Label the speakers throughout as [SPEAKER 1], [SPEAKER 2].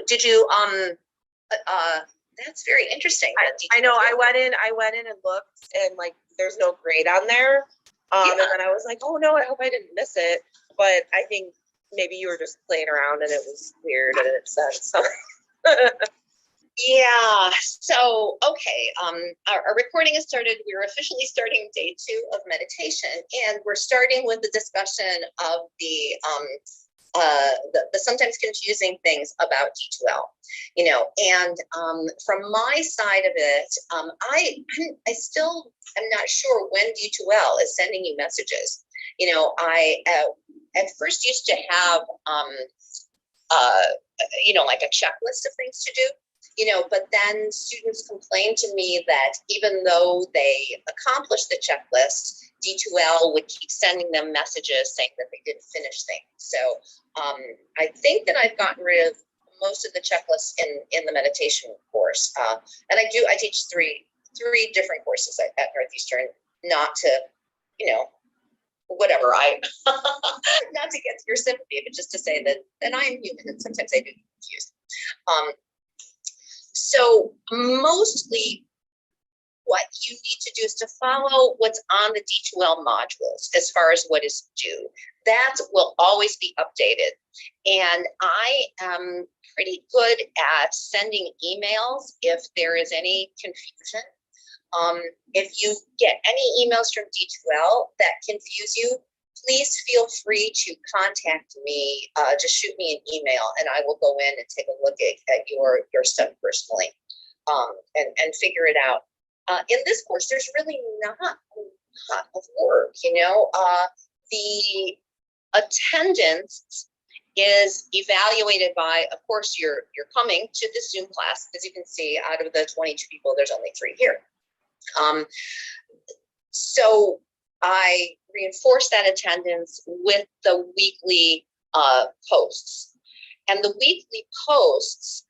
[SPEAKER 1] did you, that's very interesting.
[SPEAKER 2] I know, I went in and looked, and like, there's no grade on there. And then I was like, oh no, I hope I didn't miss it. But I think maybe you were just playing around and it was weird and it said so.
[SPEAKER 1] Yeah, so, okay, our recording has started. We're officially starting day 2 of meditation, and we're starting with the discussion of the sometimes confusing things about D2L, and from my side of it, I still am not sure when D2L is sending you messages. I at first used to have, like a checklist of things to do, but then students complained to me that even though they accomplished the checklist, D2L would keep sending them messages saying that they didn't finish things. So I think that I've gotten rid of most of the checklists in the meditation course. And I teach three different courses at Northeastern, not to, whatever, not to get your sympathy, but just to say that I'm human and sometimes I do get confused. So mostly what you need to do is to follow what's on the D2L modules as far as what is due. That will always be updated. And I am pretty good at sending emails if there is any confusion. If you get any emails from D2L that confuse you, please feel free to contact me, just shoot me an email and I will go in and take a look at your stuff personally, and figure it out. In this course, there's really not a lot of work, the attendance is evaluated by, of course, you're coming to the Zoom class. As you can see, out of the 22 people, there's only 3 here. So I reinforce that attendance with the weekly posts. And the weekly posts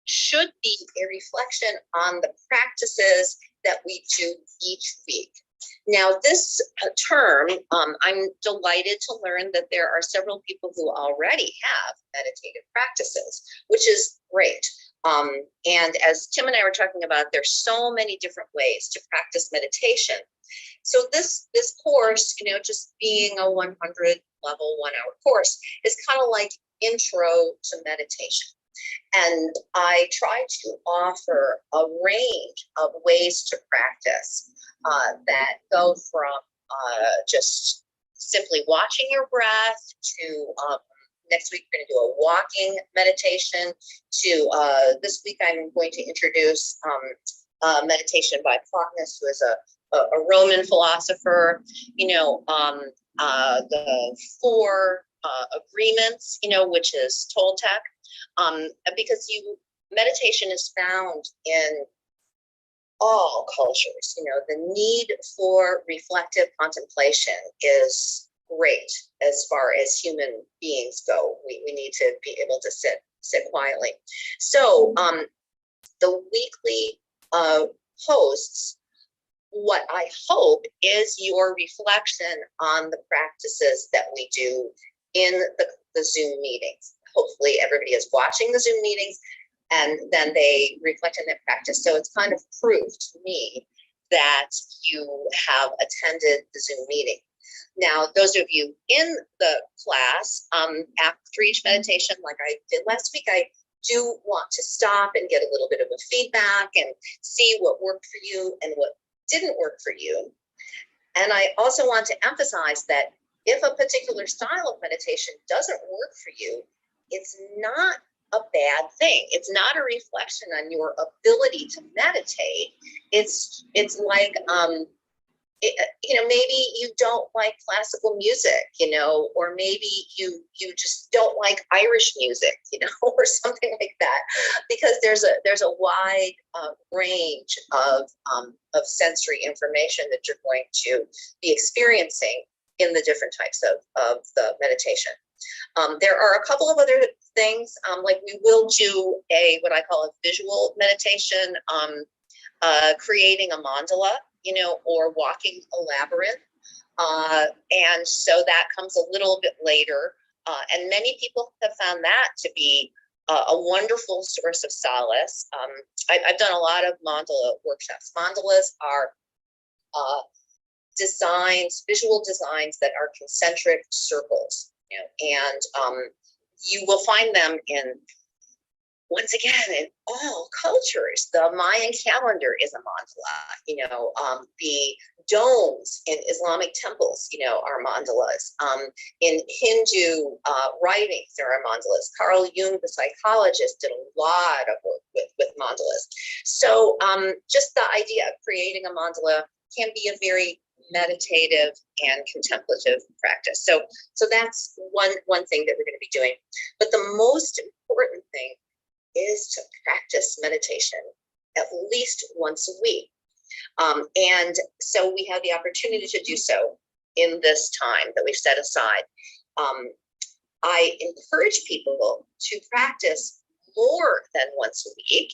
[SPEAKER 1] should be a reflection on the practices that we do each week. Now, this term, I'm delighted to learn that there are several people who already have meditative practices, which is great. And as Tim and I were talking about, there's so many different ways to practice meditation. So this course, just being a 100 level 1-hour course is kind of like intro to meditation. And I try to offer a range of ways to practice that go from just simply watching your breath to next week we're going to do a walking meditation to this week I'm going to introduce meditation by Plotinus, who is a Roman philosopher, the 4 agreements, which is Toltec, because meditation is found in all cultures. The need for reflective contemplation is great as far as human beings go. We need to be able to sit quietly. So the weekly posts, what I hope is your reflection on the practices that we do in the Zoom meetings. Hopefully everybody is watching the Zoom meetings and then they reflect on that practice. So it's kind of proof to me that you have attended the Zoom meeting. Now, those of you in the class, after each meditation, like I did last week, I do want to stop and get a little bit of a feedback and see what worked for you and what didn't work for you. And I also want to emphasize that if a particular style of meditation doesn't work for you, it's not a bad thing. It's not a reflection on your ability to meditate. It's like, maybe you don't like classical music, or maybe you just don't like Irish music, or something like that, because there's a wide range of sensory information that you're going to be experiencing in the different types of the meditation. There are a couple of other things, like we will do what I call a visual meditation, creating a mandala, or walking a labyrinth. And so that comes a little bit later. And many people have found that to be a wonderful source of solace. I've done a lot of mandala workshops. Mandalas are designs, visual designs that are concentric circles, you know, and you will find them in, once again, in all cultures. The Mayan calendar is a mandala, you know, the domes in Islamic temples, you know, are mandalas. In Hindu writings, there are mandalas. Carl Jung, the psychologist, did a lot of work with mandalas. So just the idea of creating a mandala can be a very meditative and contemplative practice. So that's one thing that we're going to be doing. But the most important thing is to practice meditation at least once a week. And so we have the opportunity to do so in this time that we've set aside. I encourage people to practice more than once a week,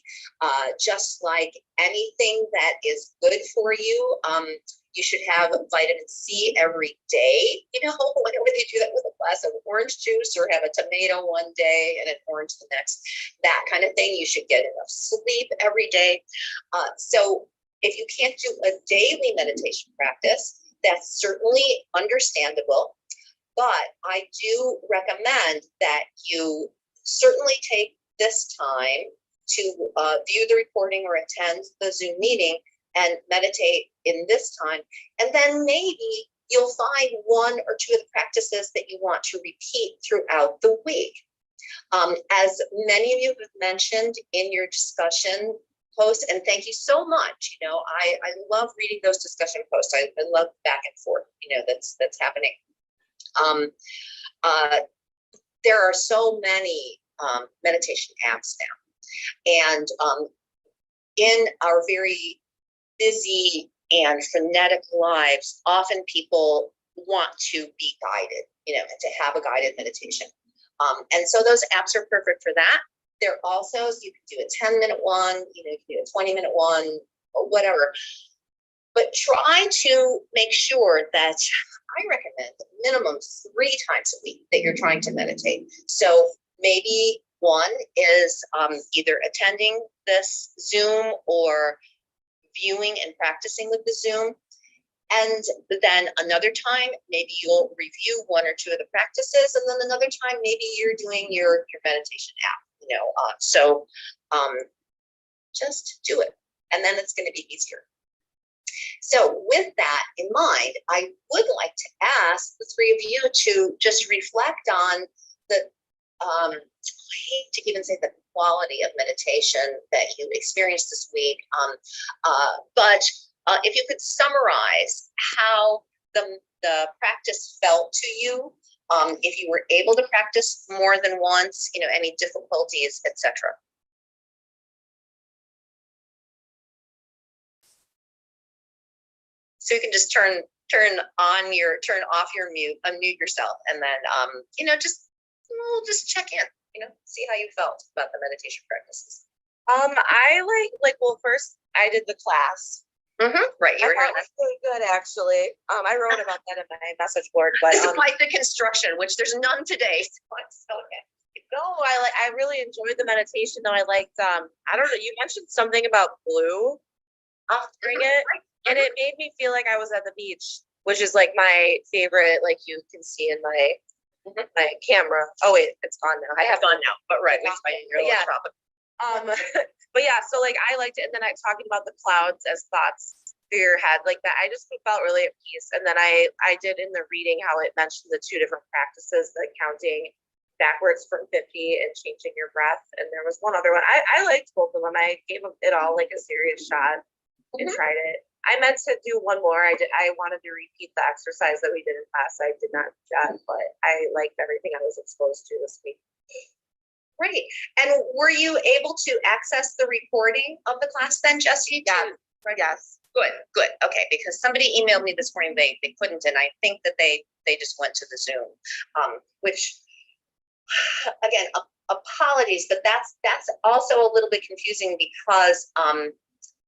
[SPEAKER 1] just like anything that is good for you. You should have vitamin C every day, you know, whenever they do that with a glass of orange juice, or have a tomato one day and an orange the next, that kind of thing. You should get enough sleep every day. So if you can't do a daily meditation practice, that's certainly understandable. But I do recommend that you certainly take this time to view the recording or attend the Zoom meeting and meditate in this time. And then maybe you'll find one or two of the practices that you want to repeat throughout the week. As many of you have mentioned in your discussion posts, and thank you so much. You know, I love reading those discussion posts. I love back and forth, you know, that's happening. There are so many meditation apps now. And in our very busy and frenetic lives, often people want to be guided, you know, and to have a guided meditation. And so those apps are perfect for that. They're also, you can do a 10-minute one, you know, you can do a 20-minute one, or whatever. But try to make sure that, I recommend minimum 3 times a week that you're trying to meditate. So maybe one is either attending this Zoom or viewing and practicing with the Zoom. And then another time, maybe you'll review 1 or 2 of the practices. And then another time, maybe you're doing your meditation app, you know. So just do it. And then it's going to be easier. So with that in mind, I would like to ask the 3 of you to just reflect on the, I hate to even say the quality of meditation that you experienced this week, but if you could summarize how the practice felt to you, if you were able to practice more than once, you know, any difficulties, etc. So you can just turn off your mute, unmute yourself, and then you know, just check in, you know, see how you felt about the meditation practices.
[SPEAKER 2] I well, first I did the class.
[SPEAKER 1] Right, you were
[SPEAKER 2] here. That's really good, actually. I wrote about that in my message board, but
[SPEAKER 1] despite the construction, which there's none today, so it's okay.
[SPEAKER 2] No, I really enjoyed the meditation, though. I liked I don't know, you mentioned something about blue during it, and it made me feel like I was at the beach, which is like my favorite, like you can see in my my camera. Oh wait, it's gone now.
[SPEAKER 1] I have gone now, but right,
[SPEAKER 2] yeah. But yeah, so like I liked it, and then I talking about the clouds as thoughts through your head, like that. I just felt really at peace. And then I did in the reading how it mentioned the 2 different practices, like counting backwards from 50 and changing your breath. And there was one other one. I liked both of them. I gave it all like a serious shot and tried it. I meant to do one more. I wanted to repeat the exercise that we did in class. I did not do that, but I liked everything I was exposed to this week.
[SPEAKER 1] Great. And were you able to access the recording of the class then, Jessie?
[SPEAKER 2] Yeah. Right. Yes.
[SPEAKER 1] Good. Okay, because somebody emailed me this morning, they couldn't, and I think that they just went to the Zoom, which, again, apologies, but that's also a little bit confusing because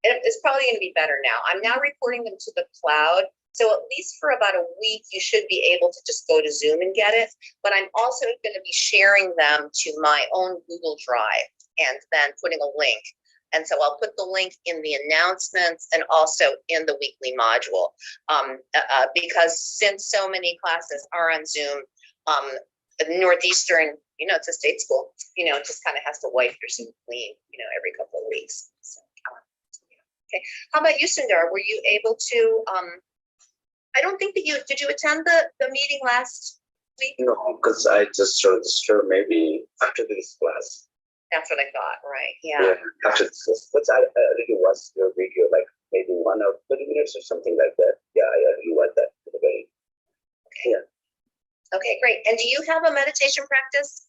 [SPEAKER 1] it's probably going to be better now. I'm now recording them to the cloud, So at least for about a week, you should be able to just go to Zoom and get it. But I'm also going to be sharing them to my own Google Drive and then putting a link. And so I'll put the link in the announcements and also in the weekly module. Because since so many classes are on Zoom, Northeastern, it's a state school, just kind of has to wipe your Zoom clean, every couple of weeks. So, okay. How about you, Sundar? Were you able to, I don't think that did you attend the meeting last week?
[SPEAKER 3] No, because I just registered maybe after this class.
[SPEAKER 1] That's what I thought, right? Yeah.
[SPEAKER 3] After this class. But I really watched your video, like maybe 1 or 30 minutes or something like that. Yeah, I really watched that. Very, yeah.
[SPEAKER 1] Okay, great. And do you have a meditation practice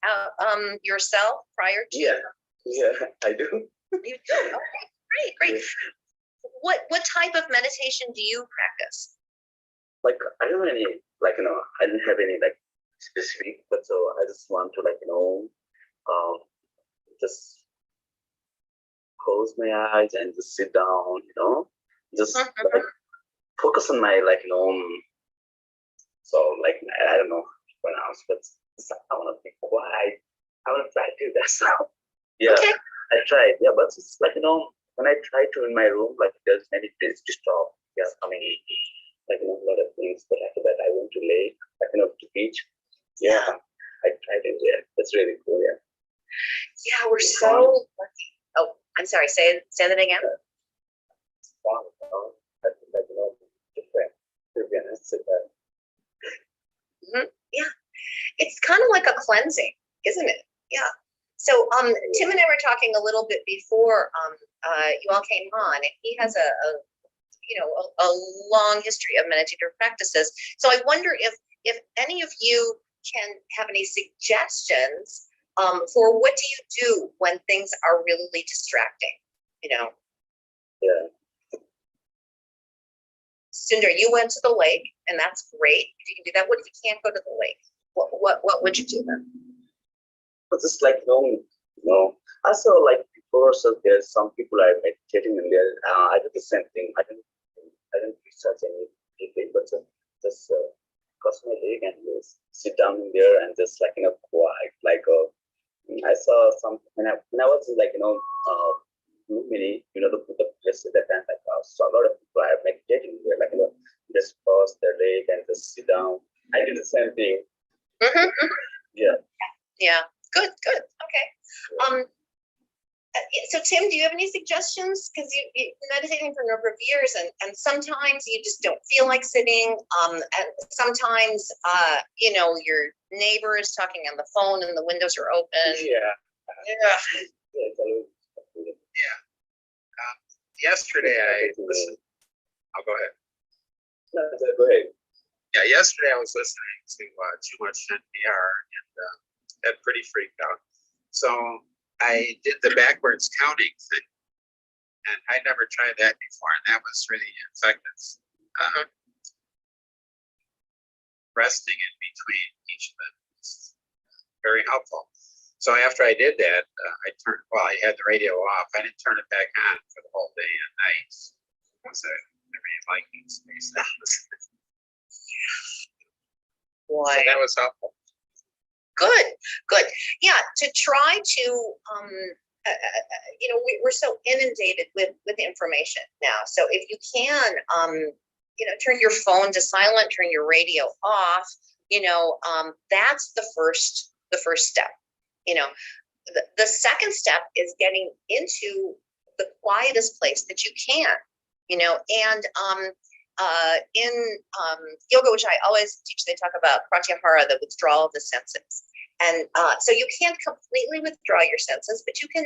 [SPEAKER 1] yourself prior to?
[SPEAKER 3] Yeah, I do.
[SPEAKER 1] You do? Okay, great.
[SPEAKER 3] Yeah.
[SPEAKER 1] What type of meditation do you practice?
[SPEAKER 3] Like, I don't have any, I didn't have any, specific, but so I just want to, just close my eyes and just sit down, just focus on my, so, I don't know what else, but I want to be quiet. I want to try to do that. So, yeah,
[SPEAKER 1] okay.
[SPEAKER 3] I tried, but it's when I try to in my room, there's many things to stop. Yeah, I mean, a lot of things, but after that, I went to lake, to beach. Yeah, I tried it. Yeah, that's really cool. Yeah.
[SPEAKER 1] Yeah, we're so lucky. Oh, I'm sorry. Say that again. Yeah, it's kind of like a cleansing, isn't it? Yeah. So, Tim and I were talking a little bit before you all came on, and he has a long history of meditative practices. So I wonder if any of you can have any suggestions for what do you do when things are really distracting,
[SPEAKER 3] Yeah.
[SPEAKER 1] Sundar, you went to the lake, and that's great. If you can do that, what if you can't go to the lake? What would you do then?
[SPEAKER 3] But just also before, so there's some people are meditating in there. I do the same thing. I didn't research anything, but just cross my leg and just sit down in there and just quiet. I saw some when I was in Blue Mini, the places that time I saw a lot of people are meditating there, just cross their leg and just sit down. I did the same thing. Yeah.
[SPEAKER 1] Yeah. Good. Okay. So Tim, do you have any suggestions? Because you've been meditating for a number of years, and sometimes you just don't feel like sitting. And sometimes, your neighbor is talking on the phone and the windows are open.
[SPEAKER 4] Yeah. Yesterday I listened. I'll go ahead.
[SPEAKER 3] No, go ahead.
[SPEAKER 4] Yeah, yesterday I was listening to too much NPR and got pretty freaked out. So I did the backwards counting thing, and I never tried that before, and that was really effective. Resting in between each of them is very helpful. So after I did that, I had the radio off. I didn't turn it back on for the whole day and night. Because I really like space.
[SPEAKER 1] Boy.
[SPEAKER 4] So that was helpful.
[SPEAKER 1] Good. Yeah, to try to, we're so inundated with information now. So if you can, turn your phone to silent, turn your radio off, that's the first step. The second step is getting into the quietest place that you can, and in yoga, which I always teach, they talk about pratyahara, the withdrawal of the senses. And so you can't completely withdraw your senses, but you can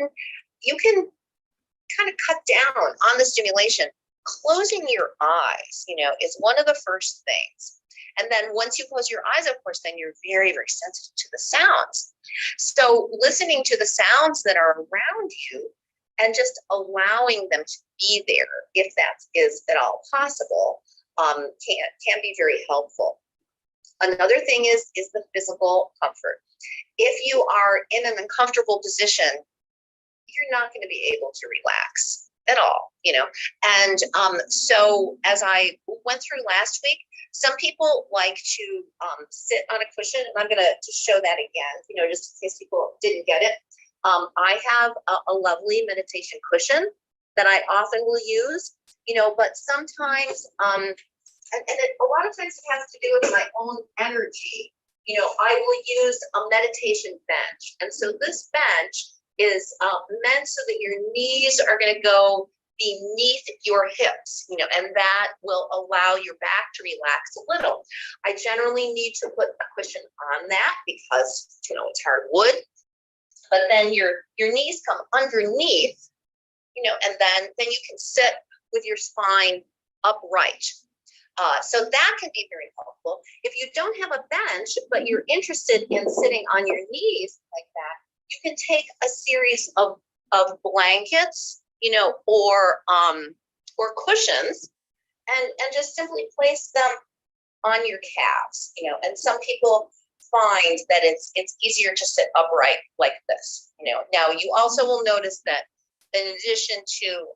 [SPEAKER 1] kind of cut down on the stimulation. Closing your eyes, is one of the first things. And then once you close your eyes, of course, then you're very, very sensitive to the sounds. So listening to the sounds that are around you and just allowing them to be there, if that is at all possible, can be very helpful. Another thing is the physical comfort. If you are in an uncomfortable position, you're not going to be able to relax. at all, And so as I went through last week, some people like to sit on a cushion, and I'm going to show that again, just in case people didn't get it. I have a lovely meditation cushion that I often will use, but sometimes, a lot of times it has to do with my own energy. I will use a meditation bench. And so this bench is meant so that your knees are going to go beneath your hips, and that will allow your back to relax a little. I generally need to put a cushion on that because, it's hardwood, but then your knees come underneath, and then you can sit with your spine upright. So that can be very helpful. If you don't have a bench, but you're interested in sitting on your knees like that, you can take a series of blankets, or cushions, and just simply place them on your calves, and some people find that it's easier to sit upright like this, Now you also will notice that in addition to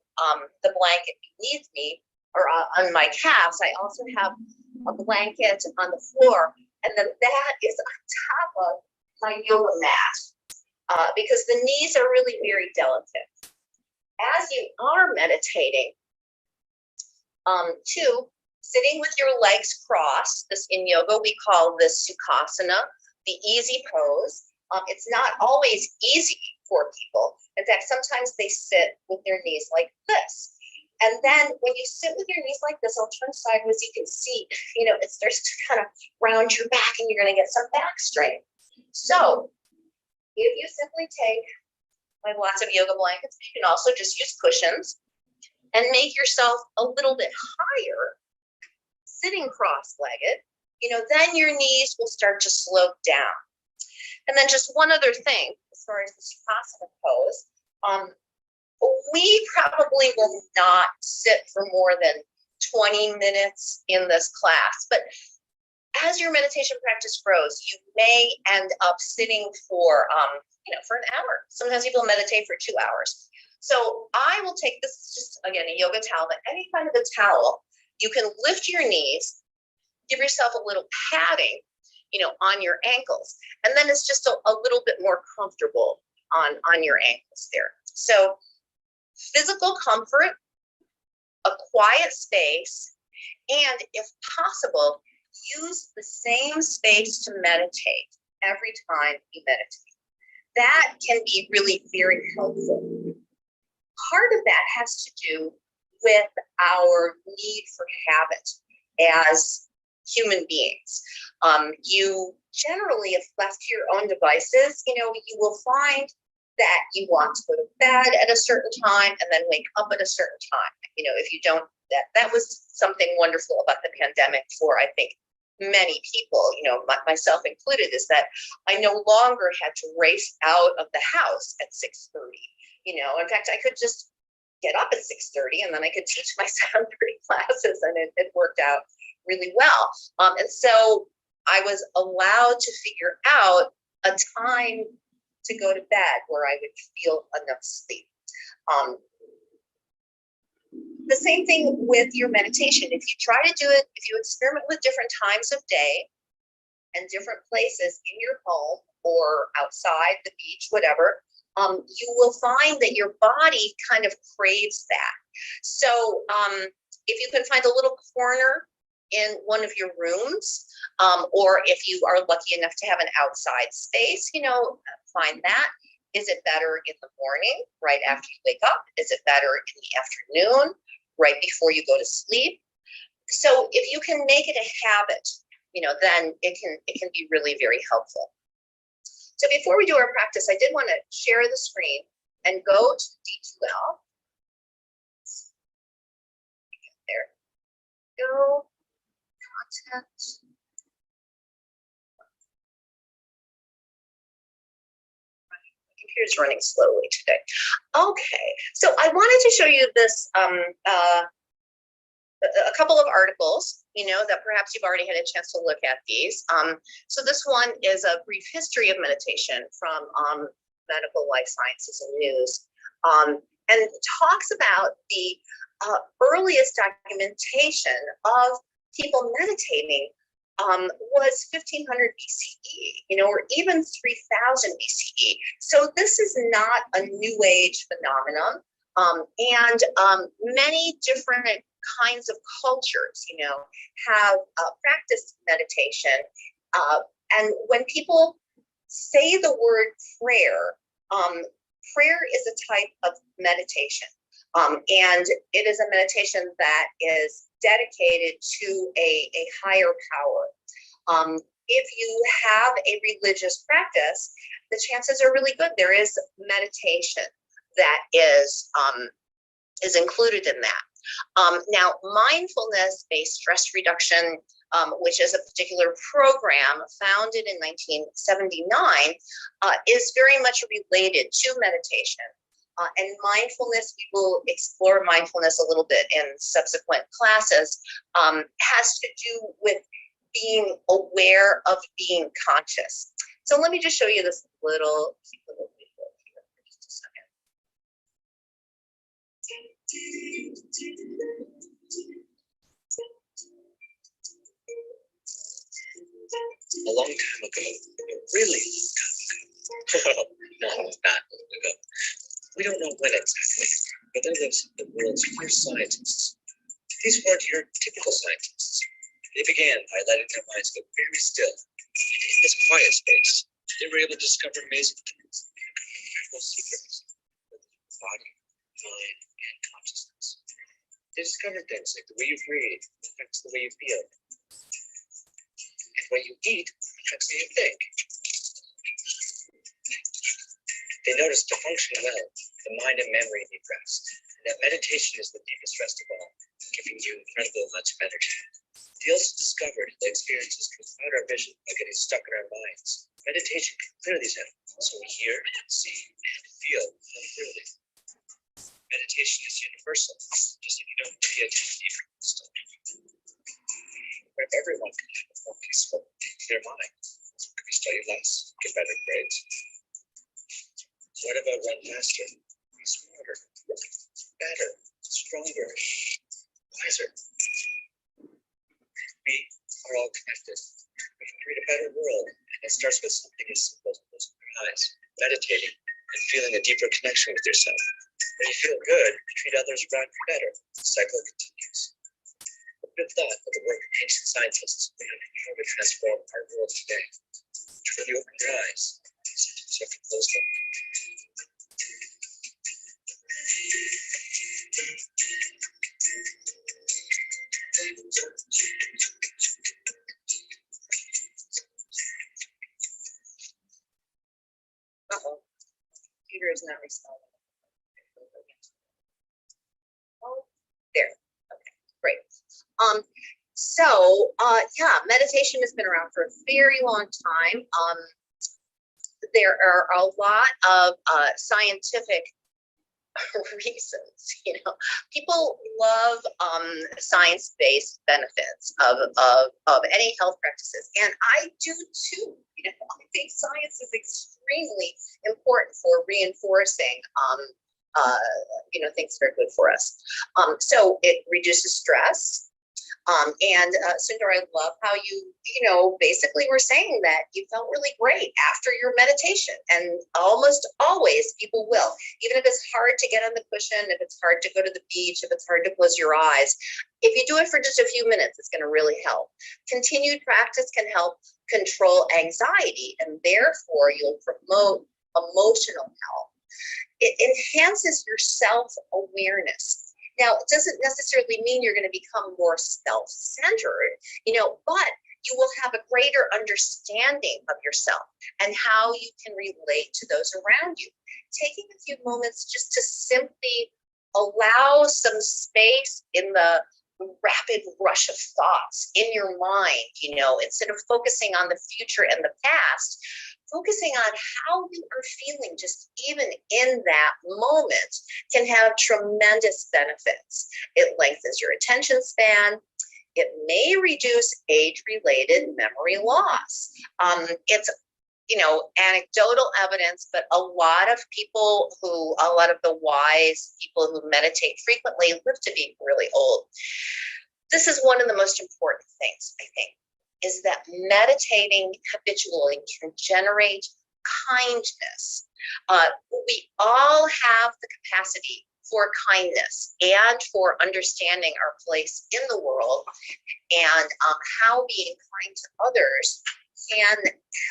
[SPEAKER 1] the blanket beneath me, or on my calves, I also have a blanket on the floor, and then that is on top of my yoga mat, because the knees are really very delicate. As you are meditating, sitting with your legs crossed, this in yoga, we call this Sukhasana, the easy pose. It's not always easy for people. In fact, sometimes they sit with their knees like this. And then when you sit with your knees like this, I'll turn sideways, you can see, it starts to kind of round your back and you're going to get some back strain. So if you simply take, I have lots of yoga blankets, you can also just use cushions and make yourself a little bit higher, sitting cross-legged, then your knees will start to slope down. And then just one other thing, as far as the Sukhasana pose, we probably will not sit for more than 20 minutes in this class, but as your meditation practice grows, you may end up sitting for an hour. Sometimes people meditate for 2 hours. So I will take, this is just, again, a yoga towel, but any kind of a towel, you can lift your knees, give yourself a little padding, on your ankles. And then it's just a little bit more comfortable on your ankles there. So physical comfort, a quiet space, and if possible, use the same space to meditate every time you meditate. That can be really very helpful. Part of that has to do with our need for habit as human beings. You generally, if left to your own devices, you will find that you want to go to bed at a certain time and then wake up at a certain time. If you don't, that was something wonderful about the pandemic for, I think, many people, myself included, is that I no longer had to race out of the house at 6:30. In fact, I could just get up at 6:30 and then I could teach my 7:30 classes, and it worked out really well. And so I was allowed to figure out a time to go to bed where I would feel enough sleep. The same thing with your meditation. If you try to do it, if you experiment with different times of day and different places in your home or outside, the beach, whatever, you will find that your body kind of craves that. So if you can find a little corner in one of your rooms, or if you are lucky enough to have an outside space, find that. Is it better in the morning, right after you wake up? Is it better in the afternoon, right before you go to sleep? So if you can make it a habit, then it can be really very helpful. So before we do our practice, I did want to share the screen and go to D2L. There we go. Content. Computer's running slowly today. Okay, so I wanted to show you this, a couple of articles, that perhaps you've already had a chance to look at these. So this one is a brief history of meditation from Medical Life Sciences and News. and talks about the earliest documentation of people meditating was 1500 BCE, or even 3000 BCE. So this is not a new age phenomenon. And many different kinds of cultures, have practiced meditation. And when people say the word prayer, prayer is a type of meditation. And it is a meditation that is dedicated to a higher power. If you have a religious practice, the chances are really good there is meditation that is included in that. Now, mindfulness-based stress reduction, which is a particular program founded in 1979, is very much related to meditation. And mindfulness, we will explore mindfulness a little bit in subsequent classes, has to do with being aware of being conscious. So let me just show you this little video here for just a second.
[SPEAKER 5] A long time ago, a really long time ago. No, not long ago. We don't know when exactly, but there lives the world's first scientists. These weren't your typical scientists. They began by letting their minds go very still. In this quiet space, they were able to discover amazing things, incredible secrets of the body, mind, and consciousness. They discovered things like the way you breathe affects the way you feel, and what you eat affects the way you think. They noticed to function well, the mind and memory need rest, and that meditation is the deepest rest of all, giving you incredible amounts of energy. They also discovered that experiences can cloud our vision by getting stuck in our minds. Meditation can clear these elements so we hear, see, and feel more clearly. Meditation is universal, just like you don't need a deep stuff. Where everyone can have a more peaceful, clear mind. So can we study less, get better grades? What about run faster, be smarter, better, stronger, wiser? We are all connected. We can create a better world, and it starts with something as simple as closing your eyes, meditating, and feeling a deeper connection with yourself. When you feel good, treat others around you better. The cycle continues. Who would have thought that the work of ancient scientists would have been able to transform our world today? Truly open your eyes, so you can close them.
[SPEAKER 1] Uh-oh, computer is not responding. Oh, there. Okay, great. Yeah, meditation has been around for a very long time. There are a lot of scientific reasons. People love science-based benefits of any health practices, and I do too. I think science is extremely important for reinforcing things that are good for us. So it reduces stress. And Sundar, I love how you basically were saying that you felt really great after your meditation, and almost always people will, even if it's hard to get on the cushion, if it's hard to go to the beach, if it's hard to close your eyes. If you do it for just a few minutes, it's going to really help. Continued practice can help control anxiety, and therefore you'll promote emotional health. It enhances your self-awareness. Now, it doesn't necessarily mean you're going to become more self-centered, but you will have a greater understanding of yourself and how you can relate to those around you. Taking a few moments just to simply allow some space in the rapid rush of thoughts in your mind, instead of focusing on the future and the past, focusing on how you are feeling just even in that moment can have tremendous benefits. It lengthens your attention span. It may reduce age-related memory loss. It's anecdotal evidence, but a lot of the wise people who meditate frequently live to be really old. This is one of the most important things, I think, is that meditating habitually can generate kindness. We all have the capacity for kindness and for understanding our place in the world, and how being kind to others can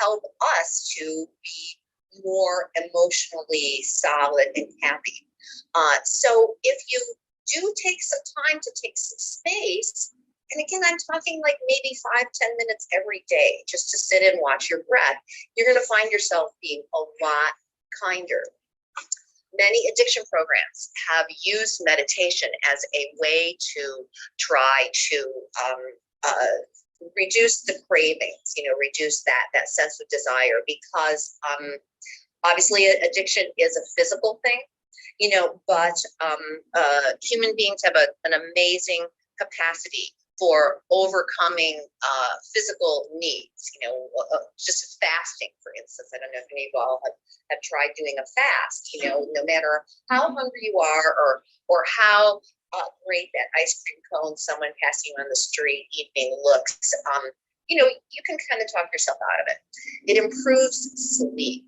[SPEAKER 1] help us to be more emotionally solid and happy. So if you do take some time to take some space, and again, I'm talking like maybe 5-10 minutes every day, just to sit and watch your breath, you're going to find yourself being a lot kinder. Many addiction programs have used meditation as a way to try to reduce the cravings, reduce that sense of desire, because obviously addiction is a physical thing, but human beings have an amazing capacity for overcoming physical needs, just fasting, for instance. I don't know if any of you all have tried doing a fast, no matter how hungry you are or how great that ice cream cone someone passing you on the street evening looks, you can kind of talk yourself out of it. It improves sleep.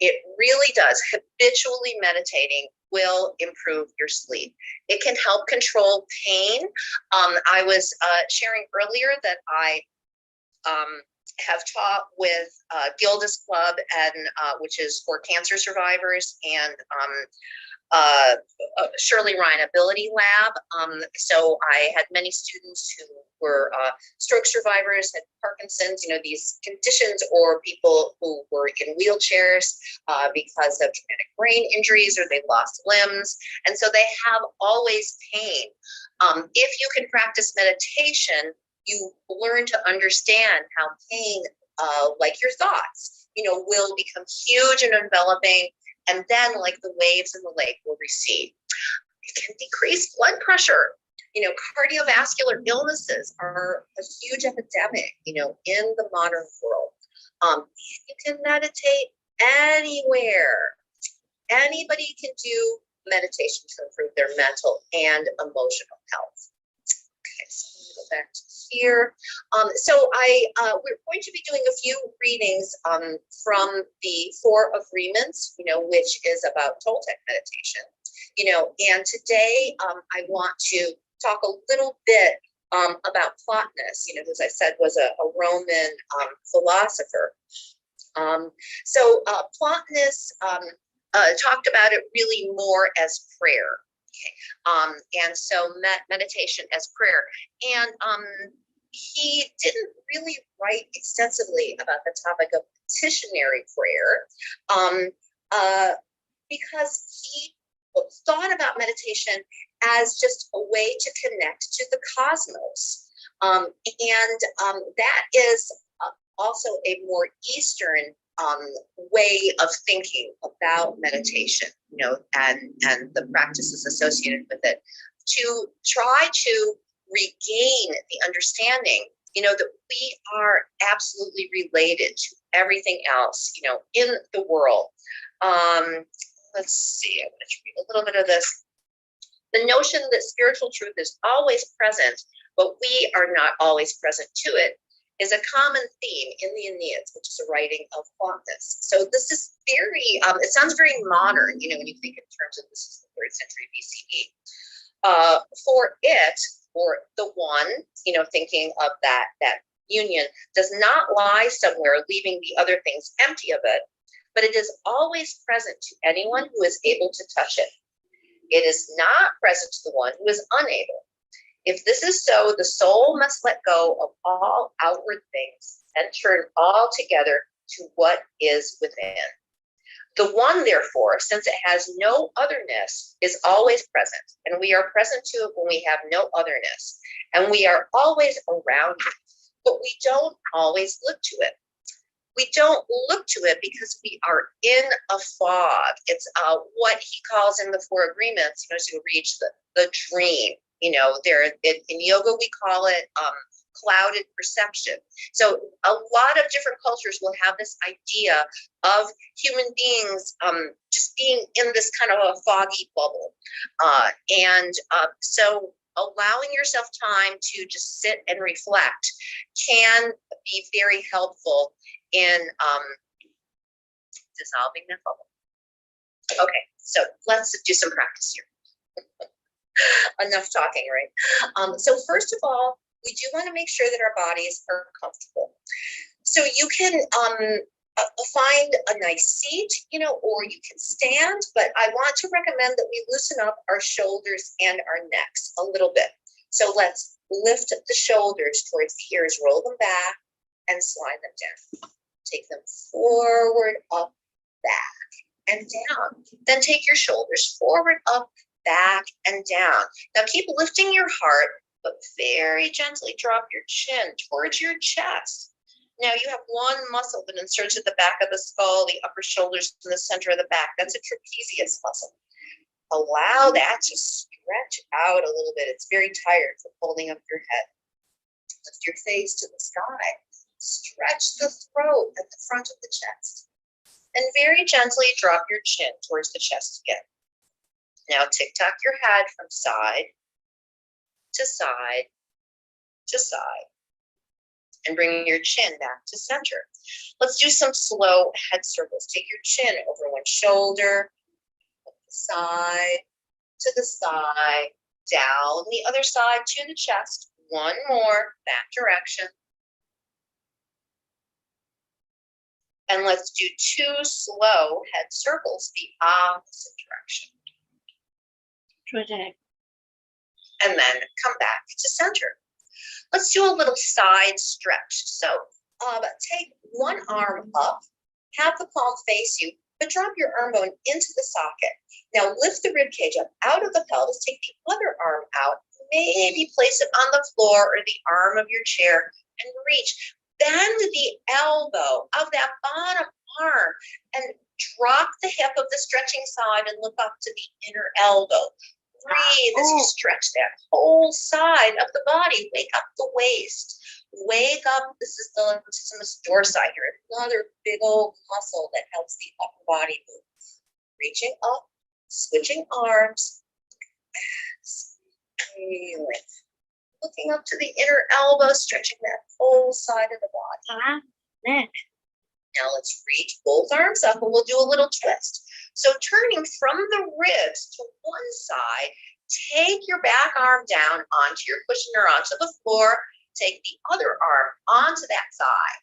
[SPEAKER 1] It really does. Habitually meditating will improve your sleep. It can help control pain. I was sharing earlier that I have taught with Gilda's Club, and which is for cancer survivors, and Shirley Ryan Ability Lab. So I had many students who were stroke survivors, had Parkinson's, these conditions, or people who were in wheelchairs because of traumatic brain injuries, or they lost limbs. And so they have always pain. If you can practice meditation, you learn to understand how pain, like your thoughts, will become huge and enveloping, and then like the waves in the lake will recede. It can decrease blood pressure. Cardiovascular illnesses are a huge epidemic, in the modern world. You can meditate anywhere. Anybody can do meditation to improve their mental and emotional health. Okay, so I'm gonna go back to here. So we're going to be doing a few readings from the 4 agreements, which is about Toltec meditation. And today I want to talk a little bit about Plotinus, who, as I said, was a Roman philosopher. So Plotinus talked about it really more as prayer. Okay. And so meditation as prayer. And he didn't really write extensively about the topic of petitionary prayer because he thought about meditation as just a way to connect to the cosmos. That is also a more Eastern way of thinking about meditation, and the practices associated with it, to try to regain the understanding, that we are absolutely related to everything else, in the world. Let's see, I'm going to read a little bit of this. The notion that spiritual truth is always present, but we are not always present to it, is a common theme in the Aeneas, which is a writing of Plotinus. So this is very, it sounds very modern, when you think in terms of this is the 3rd century BCE. For it, or the one, thinking of that union, does not lie somewhere, leaving the other things empty of it, but it is always present to anyone who is able to touch it. It is not present to the one who is unable. If this is so, the soul must let go of all outward things and turn all together to what is within. The one, therefore, since it has no otherness, is always present, and we are present to it when we have no otherness, and we are always around it, but we don't always look to it. We don't look to it because we are in a fog. It's what he calls in the 4 agreements, to reach the dream. There in yoga we call it clouded perception. So a lot of different cultures will have this idea of human beings just being in this kind of a foggy bubble. So allowing yourself time to just sit and reflect can be very helpful in dissolving that bubble. Okay, so let's do some practice here. Enough talking, right? So first of all, we do want to make sure that our bodies are comfortable. So you can find a nice seat, or you can stand, but I want to recommend that we loosen up our shoulders and our necks a little bit. So let's lift the shoulders towards the ears, roll them back and slide them down. Take them forward, up, back, and down. Then take your shoulders forward, up, back, and down. Now keep lifting your heart, but very gently drop your chin towards your chest. Now you have one muscle that inserts at the back of the skull, the upper shoulders, and the center of the back. That's a trapezius muscle. Allow that to stretch out a little bit. It's very tired from holding up your head. Lift your face to the sky. Stretch the throat at the front of the chest. And very gently drop your chin towards the chest again. Now tick-tock your head from side to side to side. And bring your chin back to center. Let's do some slow head circles. Take your chin over one shoulder, side to the side, down the other side to the chest. One more, that direction. And let's do 2 slow head circles, the opposite direction. And then come back to center. Let's do a little side stretch. So take one arm up, have the palm face you, but drop your arm bone into the socket. Now lift the rib cage up out of the pelvis, take the other arm out, maybe place it on the floor or the arm of your chair and reach. Bend the elbow of that bottom arm and drop the hip of the stretching side and look up to the inner elbow. Breathe as you stretch that whole side of the body. Wake up the waist. Wake up. This is the latissimus dorsi here, another big old muscle that helps the upper body move. Reaching up, switching arms, exhaling. Looking up to the inner elbow, stretching that whole side of the body. Now let's reach both arms up and we'll do a little twist. So turning from the ribs to one side, take your back arm down onto your cushion or onto the floor. Take the other arm onto that thigh.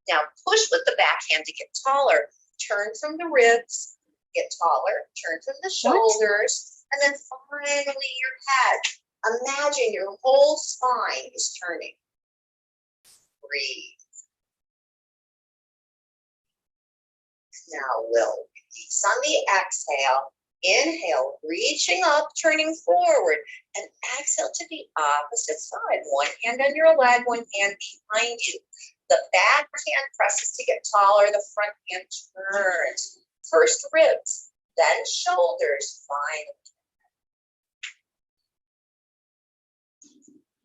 [SPEAKER 1] Now push with the back hand to get taller. Turn from the ribs, get taller. Turn from the shoulders, and then finally your head. Imagine your whole spine is turning. Breathe. Now we'll release on the exhale. Inhale, reaching up, turning forward, and exhale to the opposite side. One hand on your leg, one hand behind you. The back hand presses to get taller, the front hand turns. First ribs, then shoulders, finally.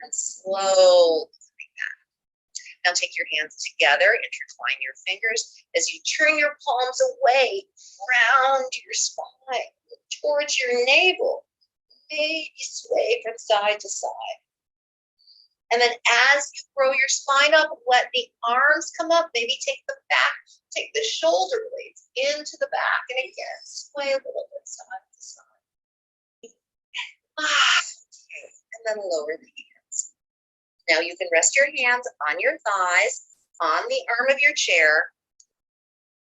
[SPEAKER 1] And slowly coming back. Now take your hands together, intertwine your fingers as you turn your palms away, round your spine, towards your navel. Maybe sway from side to side. And then as you grow your spine up, let the arms come up. Maybe take them back, take the shoulder blades into the back. And again, sway a little bit side to side. And then lower the hands. Now you can rest your hands on your thighs, on the arm of your chair,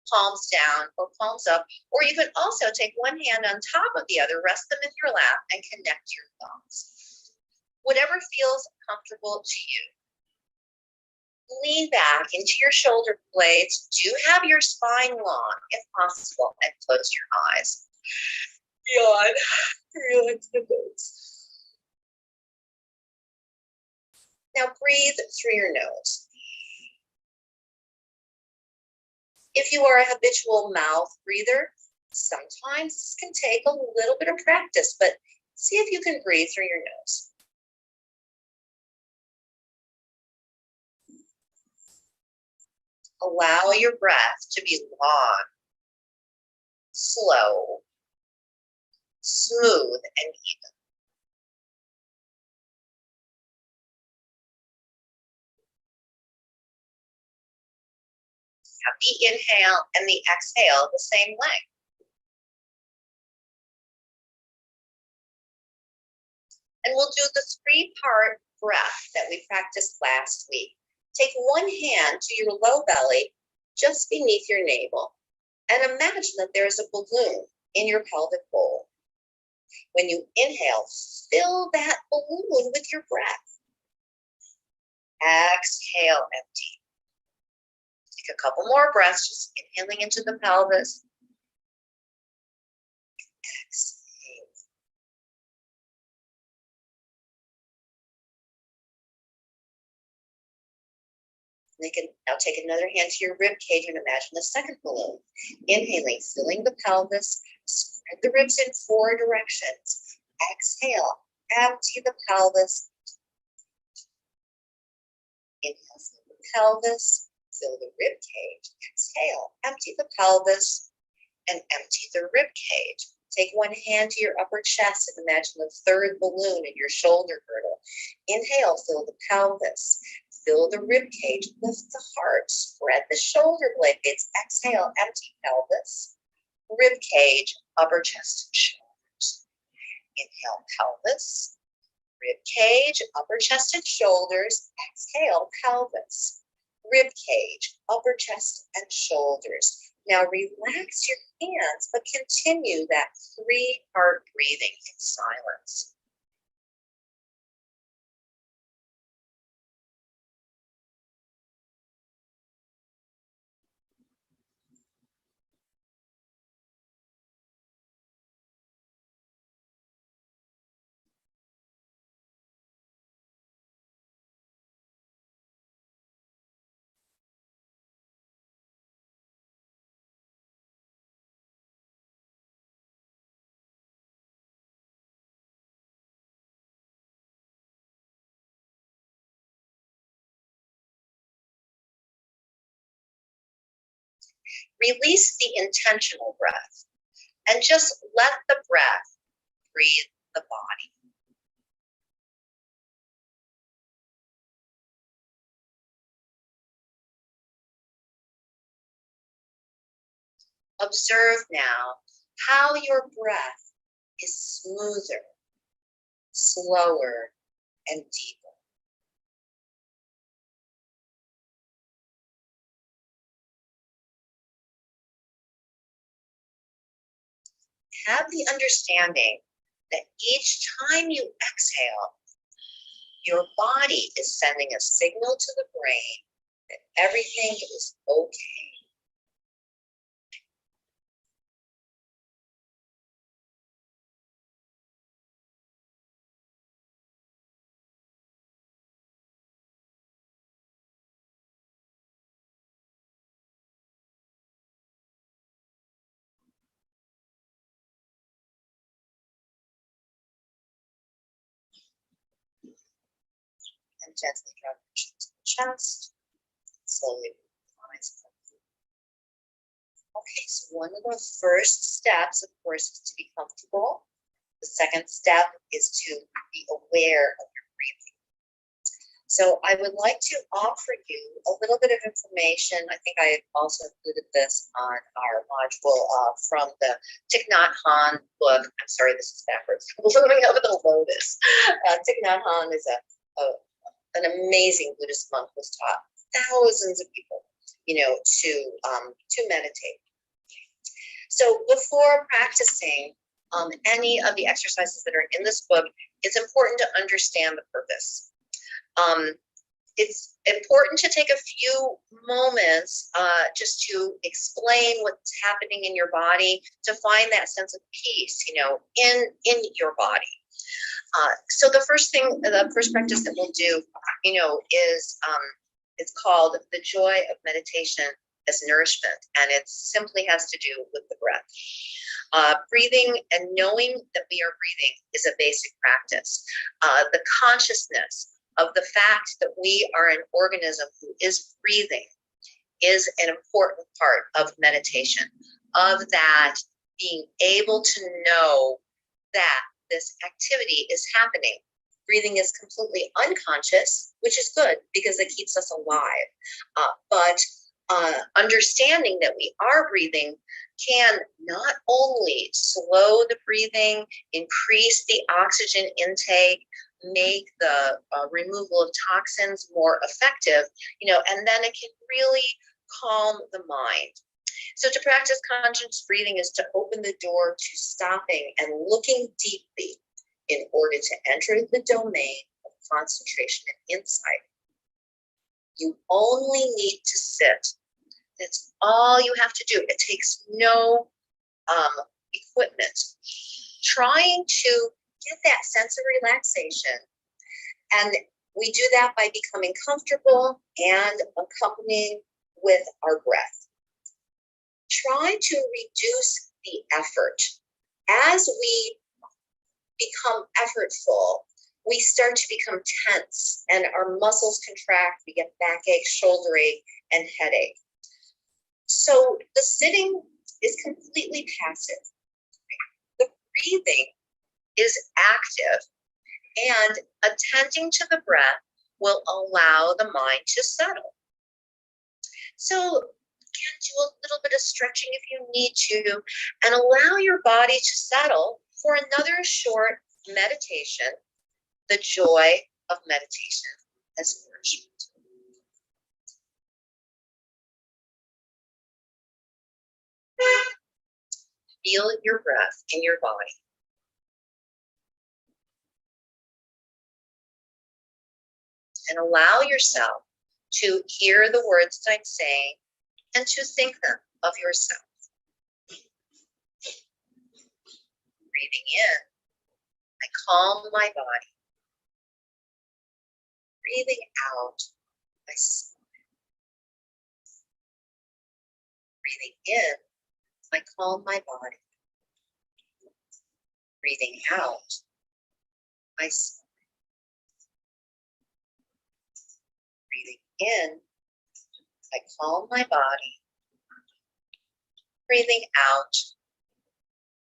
[SPEAKER 1] palms down or palms up, or you can also take one hand on top of the other, rest them in your lap, and connect your thumbs. Whatever feels comfortable to you. Lean back into your shoulder blades. Do have your spine long, if possible, and close your eyes. Yawn. Relax the bones. Now breathe through your nose. If you are a habitual mouth breather, sometimes this can take a little bit of practice, but see if you can breathe through your nose. Allow your breath to be long, slow, smooth, and even. Have the inhale and the exhale the same length. And we'll do the 3-part breath that we practiced last week. Take one hand to your low belly, just beneath your navel, and imagine that there's a balloon in your pelvic bowl. When you inhale, fill that balloon with your breath. Exhale, empty. Take a couple more breaths, just inhaling into the pelvis. Exhale. Now take another hand to your rib cage and imagine a second balloon. Inhaling, filling the pelvis, spread the ribs in 4 directions. Exhale, empty the pelvis. Inhale, fill the pelvis, fill the rib cage. Exhale, empty the pelvis and empty the rib cage. Take one hand to your upper chest and imagine the 3rd balloon in your shoulder girdle. Inhale, fill the pelvis, fill the rib cage, lift the heart, spread the shoulder blades. Exhale, empty pelvis, rib cage, upper chest and shoulders. Inhale, pelvis, rib cage, upper chest and shoulders. Exhale, pelvis, rib cage, upper chest and shoulders. Now relax your hands, but continue that 3-part breathing in silence. Release the intentional breath and just let the breath breathe the body. Observe now how your breath is smoother, slower, and deeper. Have the understanding that each time you exhale, your body is sending a signal to the brain that everything is okay. And gently drop your chin to the chest. Slowly rise up. Okay, so one of the first steps, of course, is to be comfortable. The second step is to be aware of your breathing. So I would like to offer you a little bit of information. I think I also included this on our module from the Thich Nhat Hanh book. I'm sorry, this is backwards. Blooming Over the Lotus. Thich Nhat Hanh is an amazing Buddhist monk who's taught thousands of people, to meditate. So before practicing any of the exercises that are in this book, it's important to understand the purpose. It's important to take a few moments just to explain what's happening in your body, to find that sense of peace, in your body. So the first practice that we'll do, is it's called the joy of meditation as nourishment, and it simply has to do with the breath. Breathing and knowing that we are breathing is a basic practice. The consciousness of the fact that we are an organism who is breathing is an important part of meditation, of that being able to know that this activity is happening. Breathing is completely unconscious, which is good because it keeps us alive. But understanding that we are breathing can not only slow the breathing, increase the oxygen intake, make the removal of toxins more effective, and then it can really calm the mind. So to practice conscious breathing is to open the door to stopping and looking deeply in order to enter the domain of concentration and insight. You only need to sit. That's all you have to do. It takes no equipment. Trying to get that sense of relaxation. And we do that by becoming comfortable and accompanying with our breath. Try to reduce the effort. As we become effortful, we start to become tense and our muscles contract. We get backache, shoulder ache, and headache. So the sitting is completely passive. The breathing is active, and attending to the breath will allow the mind to settle. So again, do a little bit of stretching if you need to, and allow your body to settle for another short meditation. The joy of meditation as nourishment. Feel your breath in your body. And allow yourself to hear the words I'm saying and to think them of yourself. Breathing in, I calm my body. Breathing out, I smile. Breathing in, I calm my body. Breathing out, I smile. Breathing in, I calm my body. Breathing out,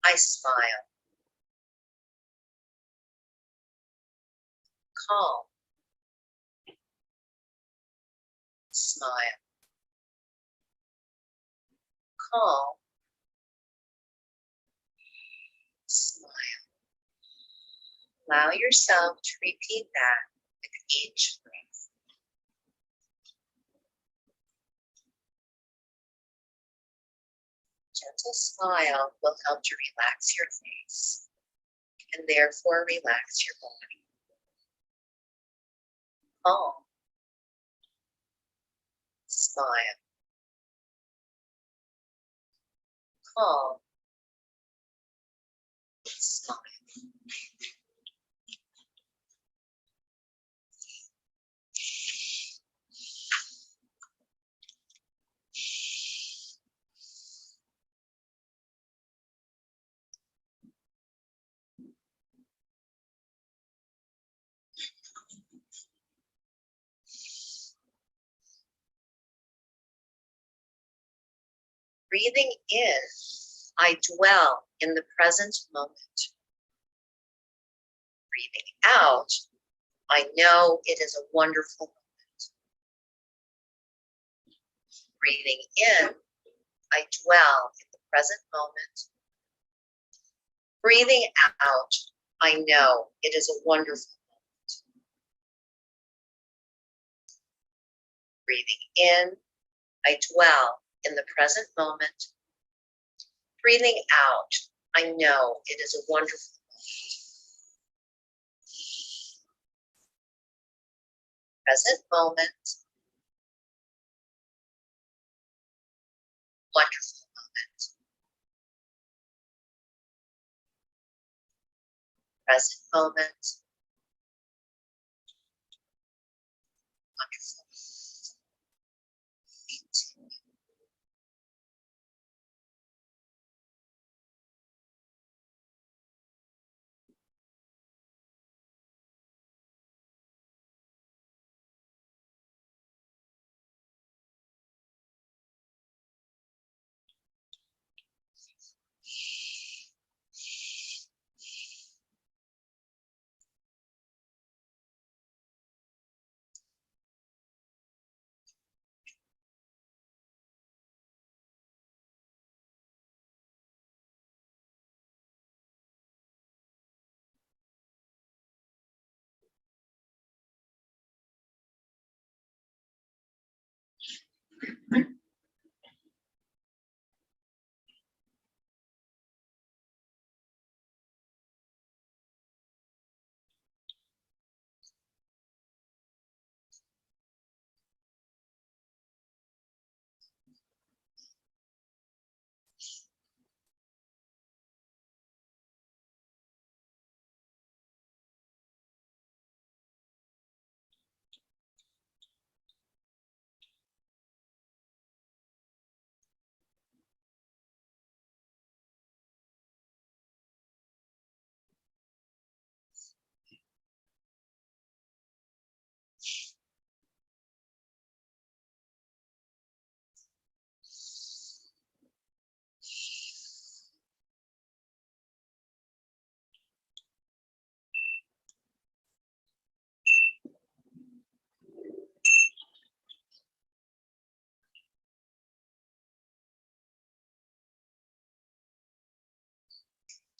[SPEAKER 1] I smile. Calm. Smile. Calm. Smile. Allow yourself to repeat that with each breath. Gentle smile will help to relax your face and therefore relax your body. Calm. Smile. Calm. Smile. Breathing in, I dwell in the present moment. Breathing out, I know it is a wonderful moment. Breathing in, I dwell in the present moment. Breathing out, I know it is a wonderful moment. Breathing in, I dwell in the present moment. Breathing out, I know it is a wonderful moment. Present moment, wonderful moment. Present moment, wonderful.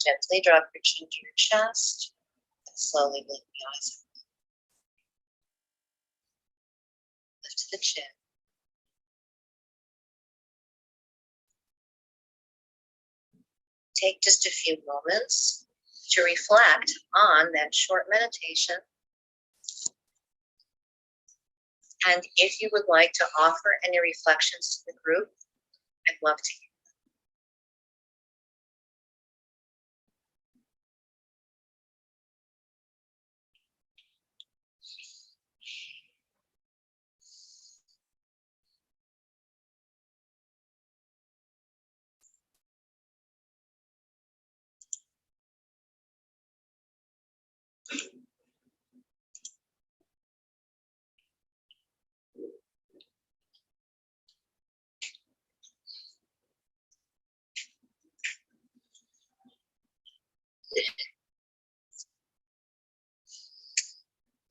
[SPEAKER 1] Gently drop your chin to your chest and slowly blink the eyes. Lift the chin. Take just a few moments to reflect on that short meditation. And if you would like to offer any reflections to the group, I'd love to hear.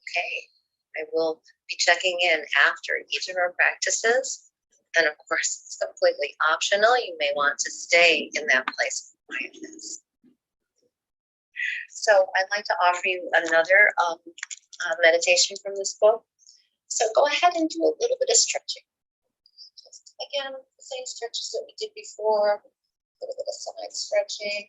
[SPEAKER 1] Okay, I will be checking in after each of our practices. And of course, it's completely optional. You may want to stay in that place of quietness. So I'd like to offer you another meditation from this book. So go ahead and do a little bit of stretching. Just, again, the same stretches that we did before. A little bit of side stretching.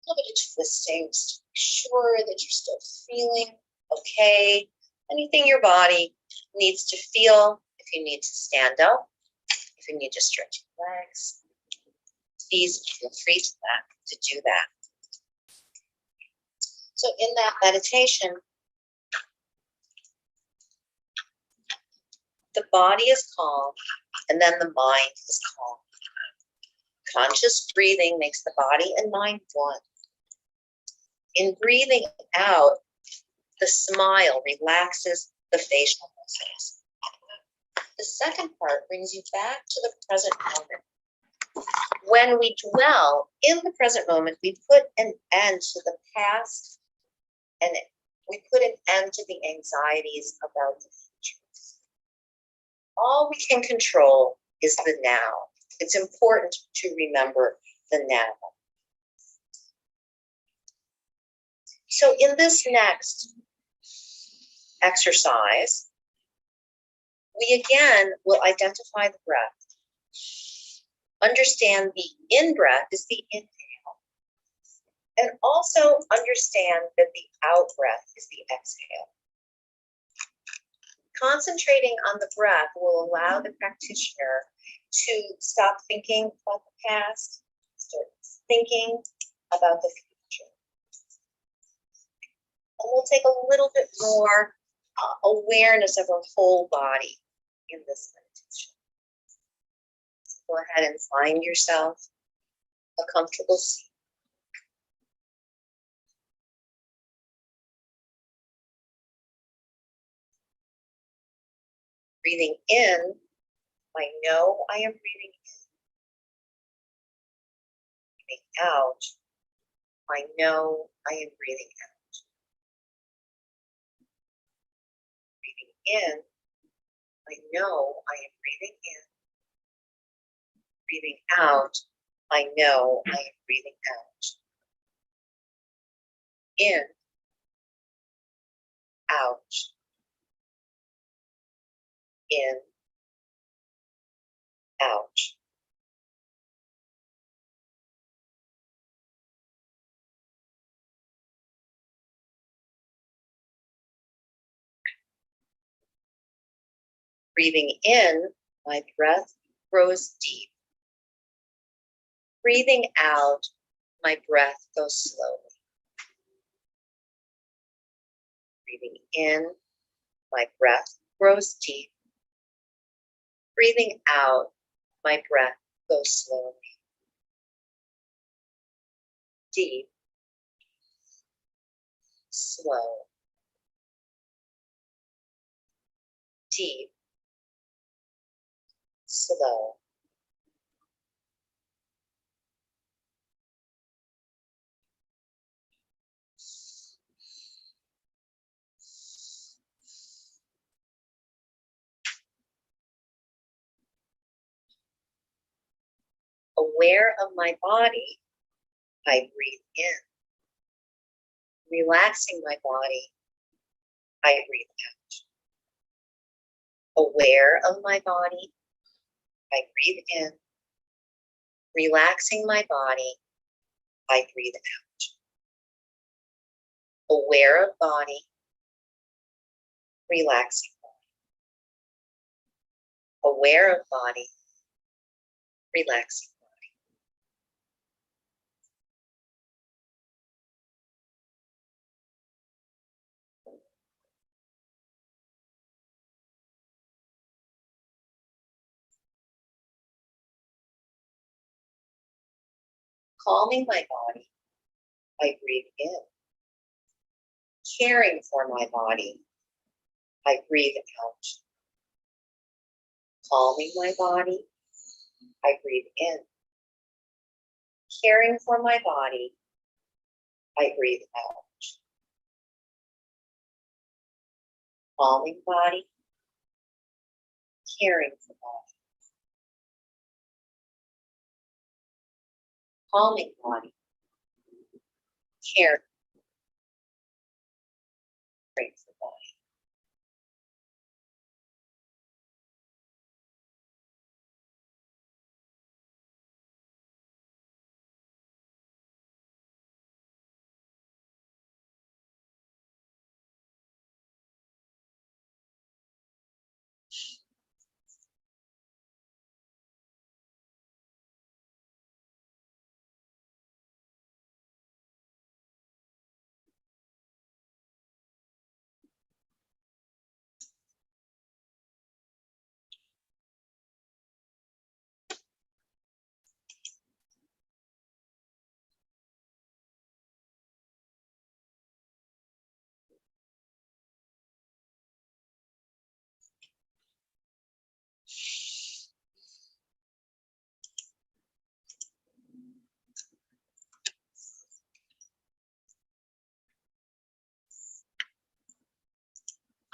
[SPEAKER 1] A little bit of twisting, just to make sure that you're still feeling okay. Anything your body needs to feel. If you need to stand up, if you need to stretch your legs, please feel free to do that. So in that meditation, the body is calm and then the mind is calm. Conscious breathing makes the body and mind one. In breathing out, the smile relaxes the facial muscles. The second part brings you back to the present moment. When we dwell in the present moment, we put an end to the past and we put an end to the anxieties about the future. All we can control is the now. It's important to remember the now. So in this next exercise, we again will identify the breath. Understand the in-breath is the inhale. And also understand that the out-breath is the exhale. Concentrating on the breath will allow the practitioner to stop thinking about the past, start thinking about the future. And we'll take a little bit more awareness of our whole body in this meditation. So go ahead and find yourself a comfortable seat. Breathing in, I know I am breathing in. Breathing out, I know I am breathing out. Breathing in, I know I am breathing in. Breathing out, I know I am breathing out. In, out. In, out. Breathing in, my breath grows deep. Breathing out, my breath goes slowly. Breathing in, my breath grows deep. Breathing out, my breath goes slowly. Deep, slow. Deep, slow. Aware of my body, I breathe in. Relaxing my body, I breathe out. Aware of my body, I breathe in. Relaxing my body, I breathe out. Aware of body, relaxing body. Aware of body, relaxing body. Calming my body, I breathe in. Caring for my body, I breathe out. Calming my body, I breathe in. Caring for my body, I breathe out. Calming body, caring for body. Calming body, caring for body.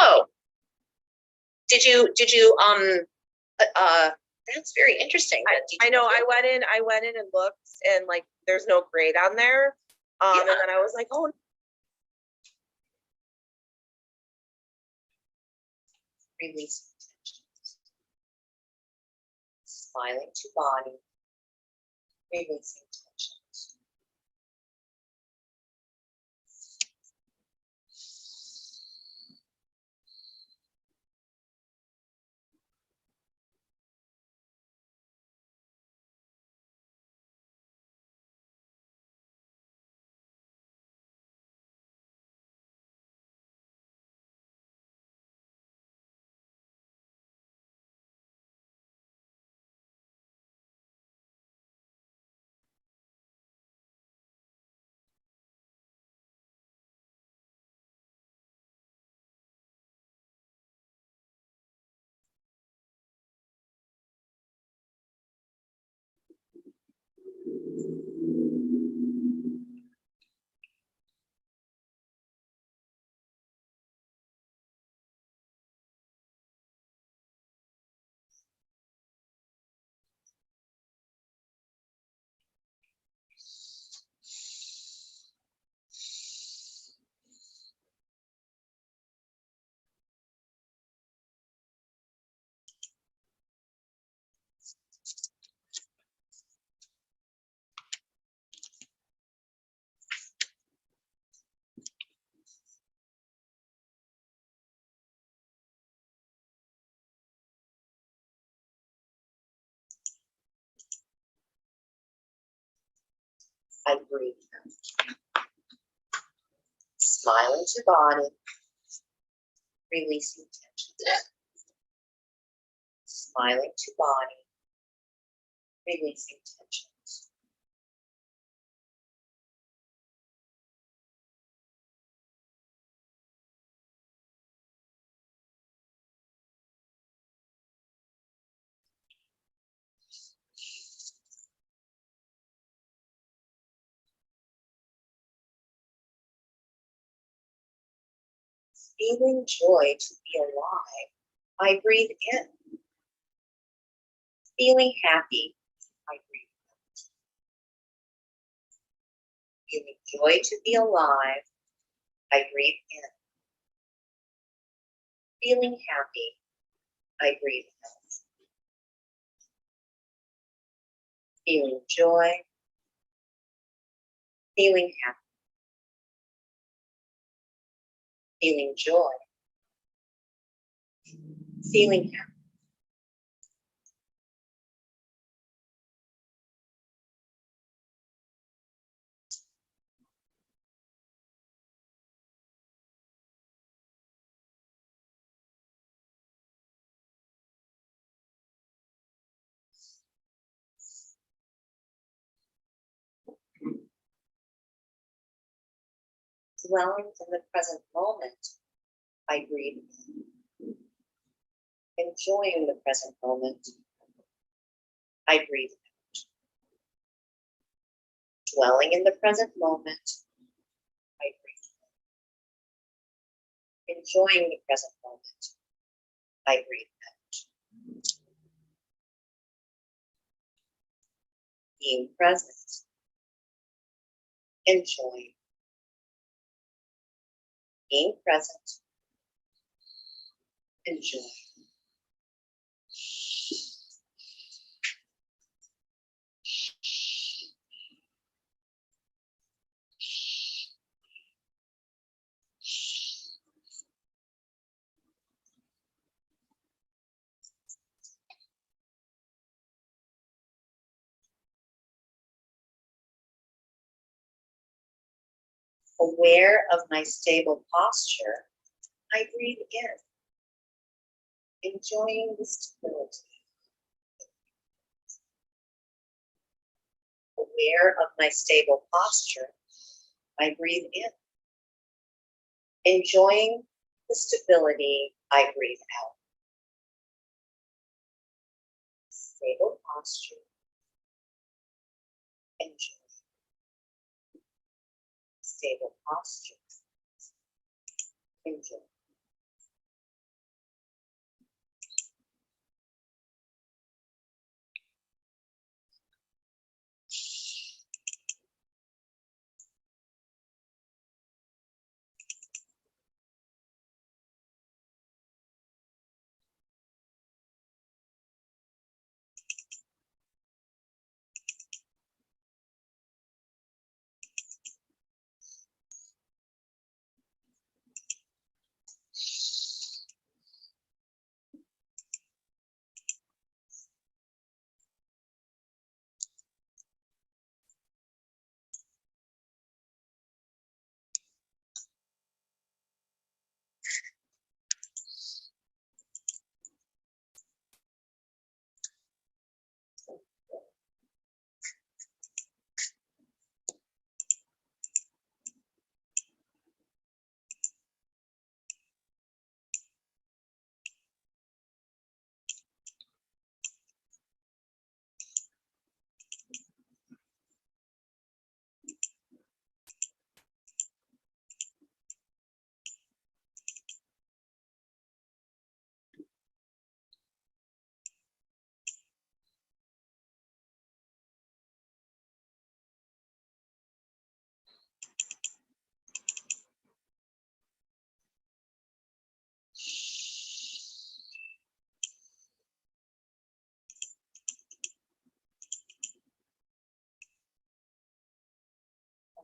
[SPEAKER 1] Oh, that's very interesting.
[SPEAKER 2] I know, I went in and looked and like, there's no grade on there. And
[SPEAKER 1] Yeah.
[SPEAKER 2] then I was like, oh,
[SPEAKER 1] Releasing tensions. Smiling to body, releasing tensions. I breathe out. Smile into body, releasing tension. Smiling to body, releasing tensions. Feeling joy to be alive, I breathe in. Feeling happy, I breathe out. Feeling joy to be alive, I breathe in. Feeling happy, I breathe out. Feeling joy, feeling happy. Feeling joy, feeling happy. Dwelling in the present moment, I breathe in. Enjoying the present moment, I breathe out. Dwelling in the present moment, I breathe in. Enjoying the present moment, I breathe out. Being present, enjoying. Being present, enjoying. Aware of my stable posture, I breathe in, enjoying the stability. Aware of my stable posture, I breathe in, enjoying the stability. I breathe out. Stable posture, enjoy. Stable posture, enjoy.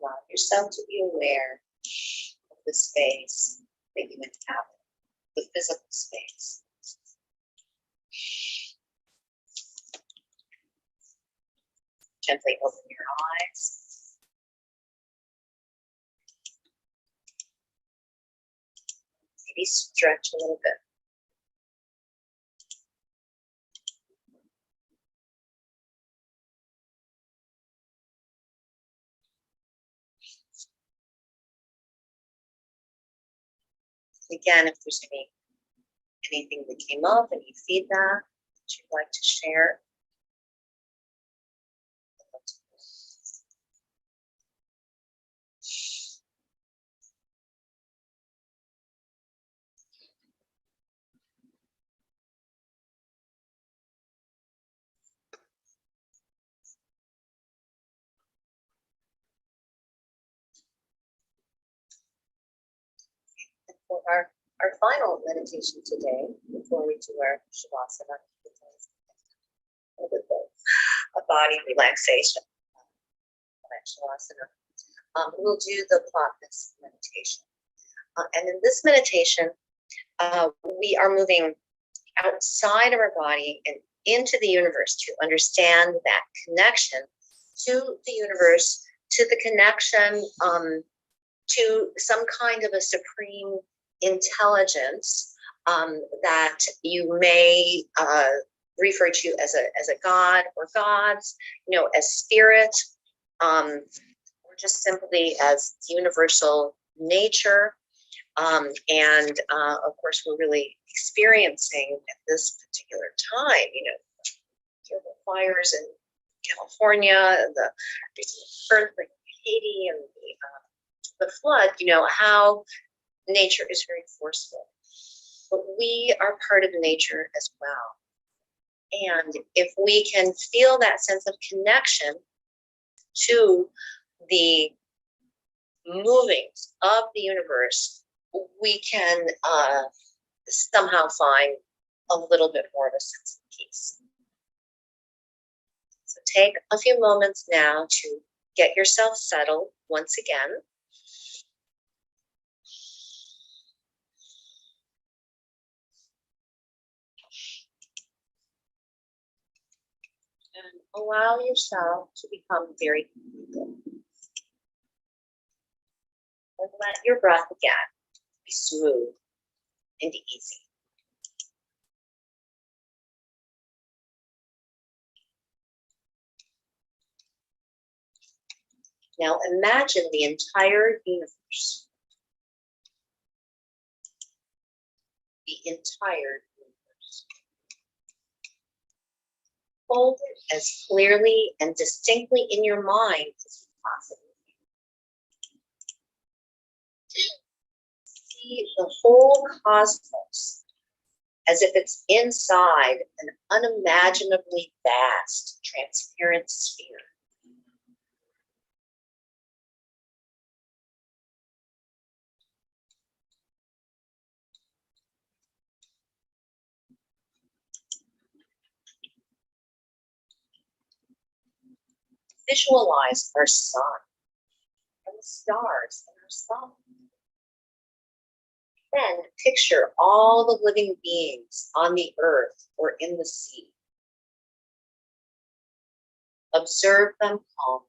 [SPEAKER 1] Allow yourself to be aware of the space that you inhabit, the physical space. Gently open your eyes Maybe stretch a little bit. Again, if there's anything that came up, any feedback that you'd like to share. For our final meditation today, before we do our Shavasana, a body relaxation, Shavasana, we'll do the plotness meditation. And in this meditation, we are moving outside of our body and into the universe to understand that connection to the universe, to the connection to some kind of a supreme intelligence that you may refer to as a god or gods, as spirit, or just simply as universal nature. And of course, we're really experiencing at this particular time, the fires in California, the earthquake in Haiti, and the flood, how nature is very forceful. But we are part of nature as well. And if we can feel that sense of connection to the movings of the universe, we can somehow find a little bit more of a sense of peace. So take a few moments now to get yourself settled once again. And allow yourself to become very comfortable. And let your breath again be smooth and easy. Now imagine the entire universe. The entire universe. Hold it as clearly and distinctly in your mind as you possibly can. See the whole cosmos as if it's inside an unimaginably vast, transparent sphere. Visualize our sun and the stars in our sun. Then picture all the living beings on the earth or in the sea. Observe them calmly.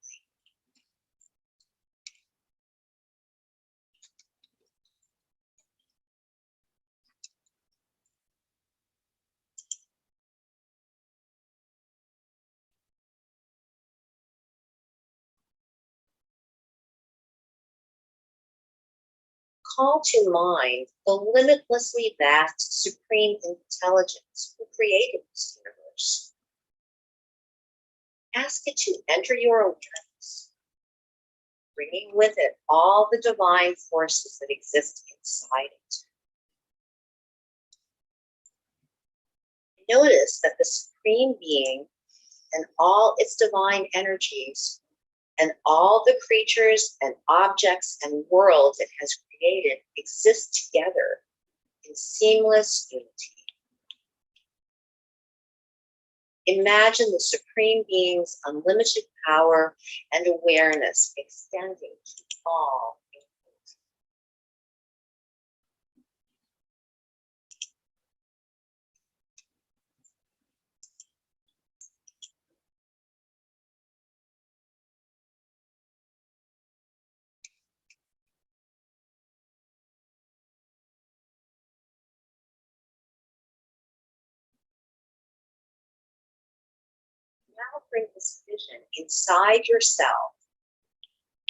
[SPEAKER 1] Call to mind the limitlessly vast supreme intelligence who created this universe. Ask it to enter your awareness, bringing with it all the divine forces that exist inside it. Notice that the Supreme Being and all its divine energies and all the creatures and objects and worlds it has created exist together in seamless unity. Imagine the Supreme Being's unlimited power and awareness extending to all Now bring this vision inside yourself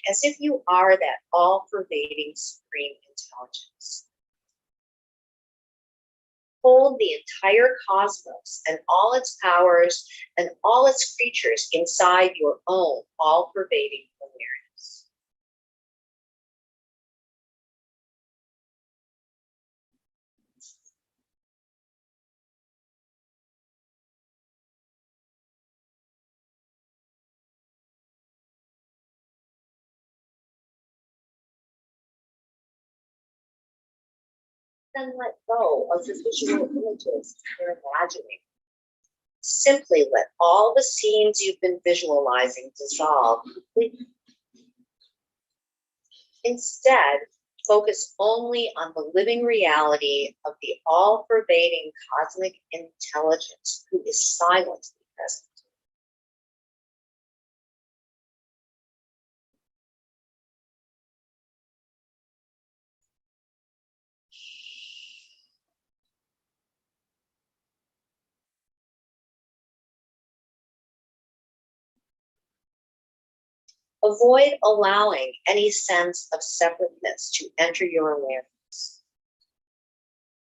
[SPEAKER 1] as if you are that all-pervading supreme intelligence. Hold the entire cosmos and all its powers and all its creatures inside your own all-pervading awareness. Then let go of the visual images you're imagining. Simply let all the scenes you've been visualizing dissolve completely. Instead, focus only on the living reality of the all-pervading cosmic intelligence who is silently present. Avoid allowing any sense of separateness to enter your awareness.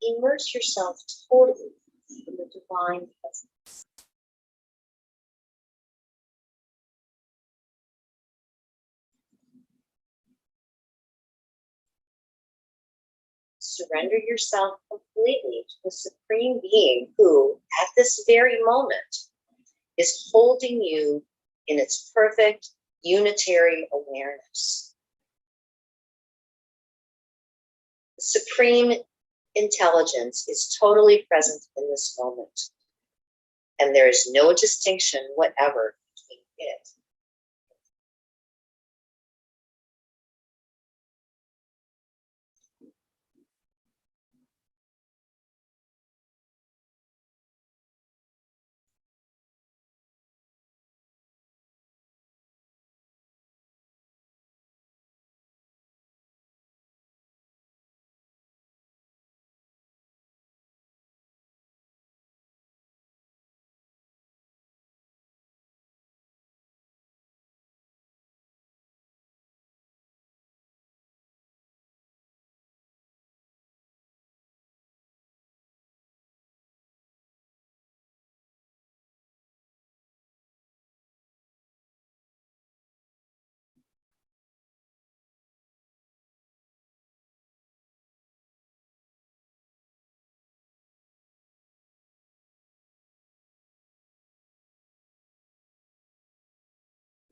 [SPEAKER 1] Immerse yourself totally in the divine presence. Surrender yourself completely to the Supreme Being who, at this very moment, is holding you in its perfect unitary awareness. The Supreme Intelligence is totally present in this moment, and there is no distinction whatever between it.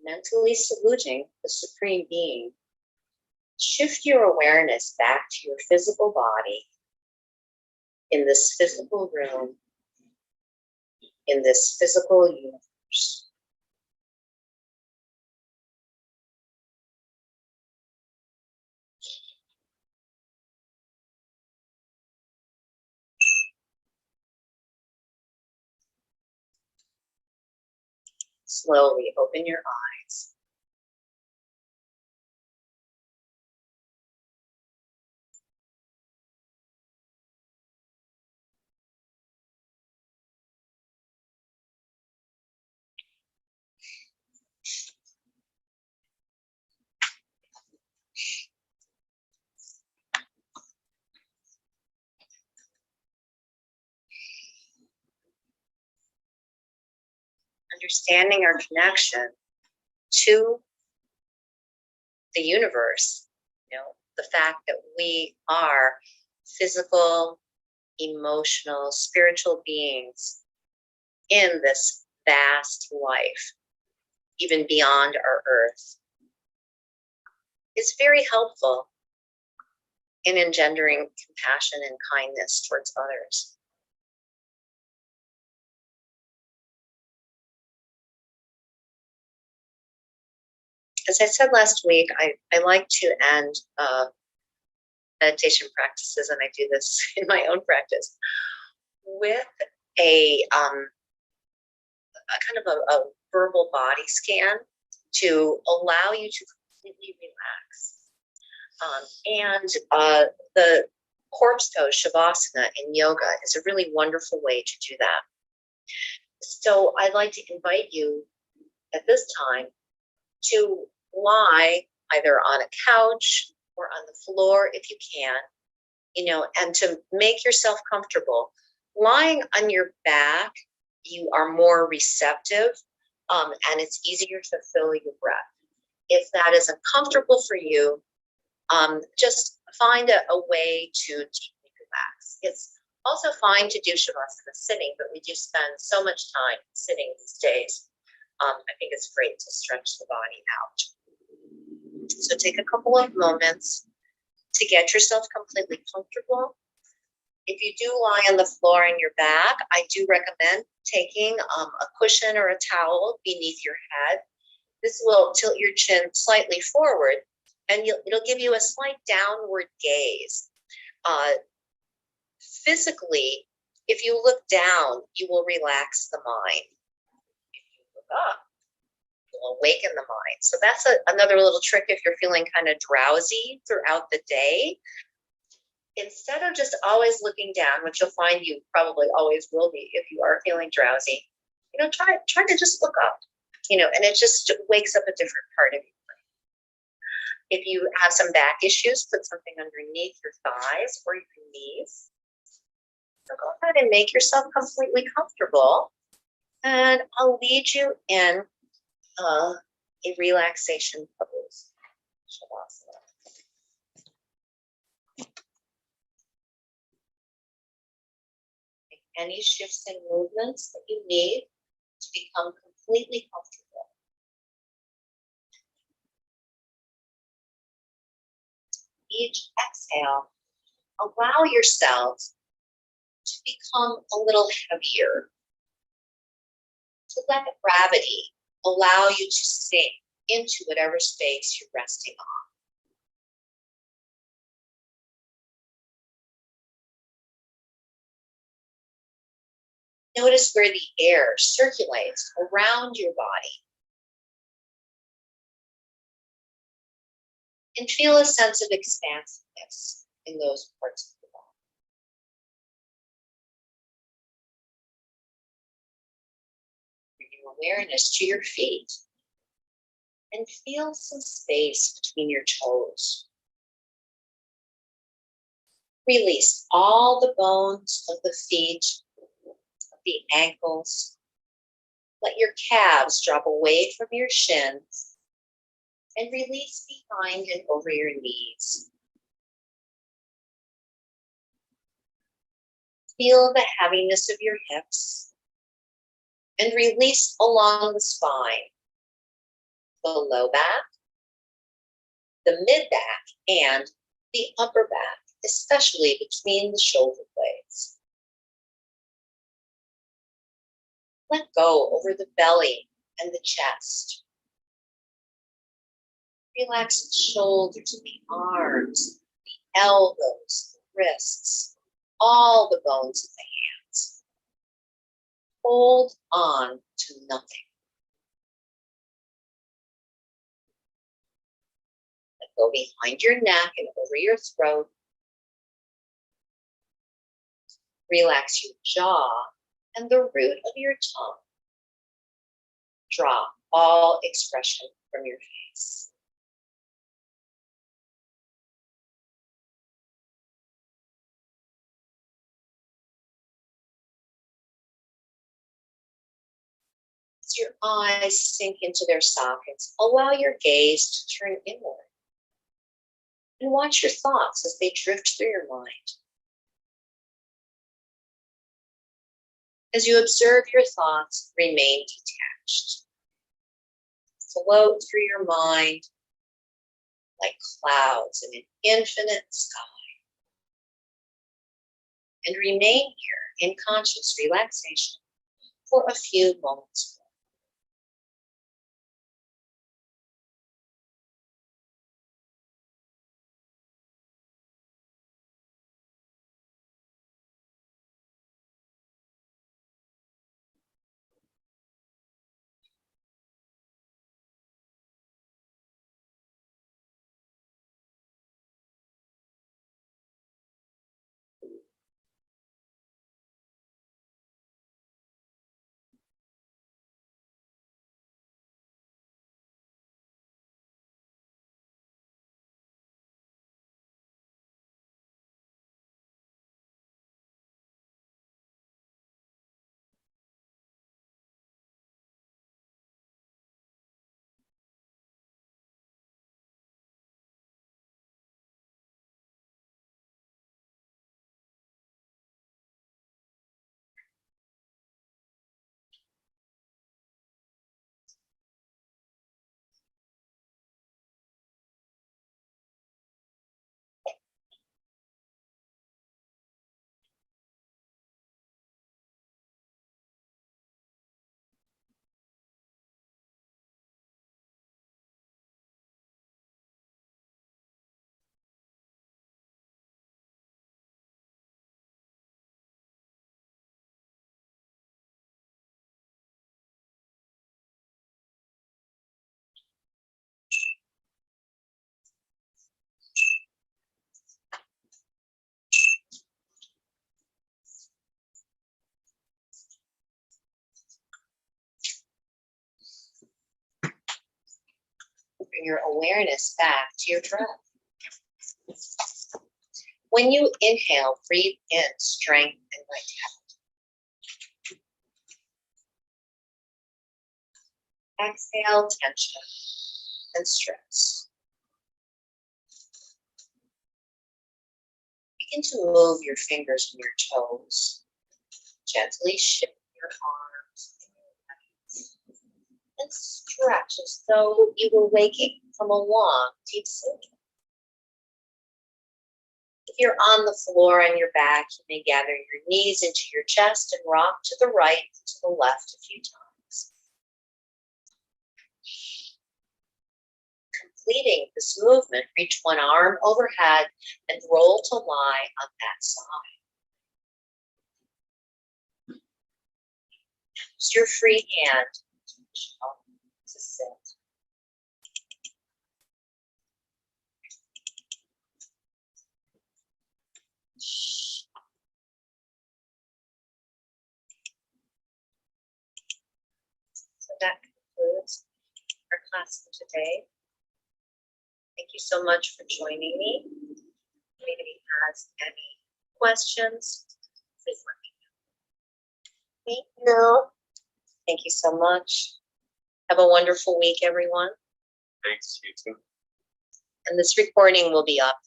[SPEAKER 1] Mentally saluting the Supreme Being, shift your awareness back to your physical body in this physical room, in this physical universe. Slowly open your eyes. Understanding our connection to the universe, the fact that we are physical, emotional, spiritual beings in this vast life, even beyond our earth, is very helpful in engendering compassion and kindness towards others. As I said last week, I like to end meditation practices, and I do this in my own practice, with a kind of a verbal body scan to allow you to completely relax. The corpse pose, Shavasana, in yoga is a really wonderful way to do that. So I'd like to invite you at this time to lie either on a couch or on the floor if you can, and to make yourself comfortable. Lying on your back, you are more receptive, and it's easier to feel your breath. If that is uncomfortable for you, just find a way to deeply relax. It's also fine to do shavasana sitting, but we do spend so much time sitting these days. I think it's great to stretch the body out. So take a couple of moments to get yourself completely comfortable. If you do lie on the floor on your back, I do recommend taking a cushion or a towel beneath your head. This will tilt your chin slightly forward, and it'll give you a slight downward gaze. Physically, if you look down, you will relax the mind. If you look up, you'll awaken the mind. So that's another little trick if you're feeling kind of drowsy throughout the day. Instead of just always looking down, which you'll find you probably always will be if you are feeling drowsy, try to just look up, and it just wakes up a different part of your brain. If you have some back issues, put something underneath your thighs or your knees. So go ahead and make yourself completely comfortable, and I'll lead you in a relaxation pose, Shavasana. Make any shifts and movements that you need to become completely comfortable. Each exhale, allow yourself to become a little heavier, to let gravity allow you to sink into whatever space you're resting on. Notice where the air circulates around your body. And feel a sense of expansiveness in those parts of the body. Bring your awareness to your feet and feel some space between your toes. Release all the bones of the feet, of the ankles. Let your calves drop away from your shins and release behind and over your knees. Feel the heaviness of your hips and release along the spine, the low back, the mid back, and the upper back, especially between the shoulder blades. Let go over the belly and the chest. Relax the shoulders, the arms, the elbows, the wrists, all the bones of the hands. Hold on to nothing. Let go behind your neck and over your throat. Relax your jaw and the root of your tongue. Drop all expression from your face. As your eyes sink into their sockets, allow your gaze to turn inward. And watch your thoughts as they drift through your mind. As you observe your thoughts, remain detached. Float through your mind like clouds in an infinite sky. And remain here in conscious relaxation for a few moments more. bring your awareness back to your breath. When you inhale, breathe in strength and vitality. Exhale tension and stress. Begin to move your fingers and your toes. Gently shift your arms and your legs. And stretch as though you were waking from a long, deep sleep. If you're on the floor on your back, you may gather your knees into your chest and rock to the right and to the left a few times. Completing this movement, reach one arm overhead and roll to lie on that side. Use your free hand to sit. So that concludes our class for today. Thank you so much for joining me. If anybody has any questions, please let me know. No. Thank you so much. Have a wonderful week, everyone.
[SPEAKER 4] Thanks, you too.
[SPEAKER 1] And this recording will be up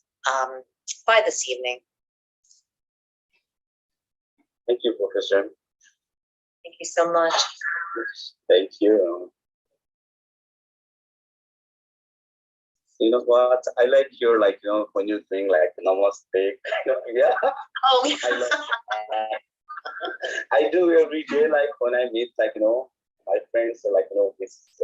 [SPEAKER 1] by this evening.
[SPEAKER 3] Thank you, Professor.
[SPEAKER 1] Thank you so much.
[SPEAKER 3] Thank you. You know what? I like your, like, you know, when you doing like namaste. Yeah,
[SPEAKER 1] Oh,
[SPEAKER 3] I love I do every day, like when I meet, like, you know, my friends, like, you know, this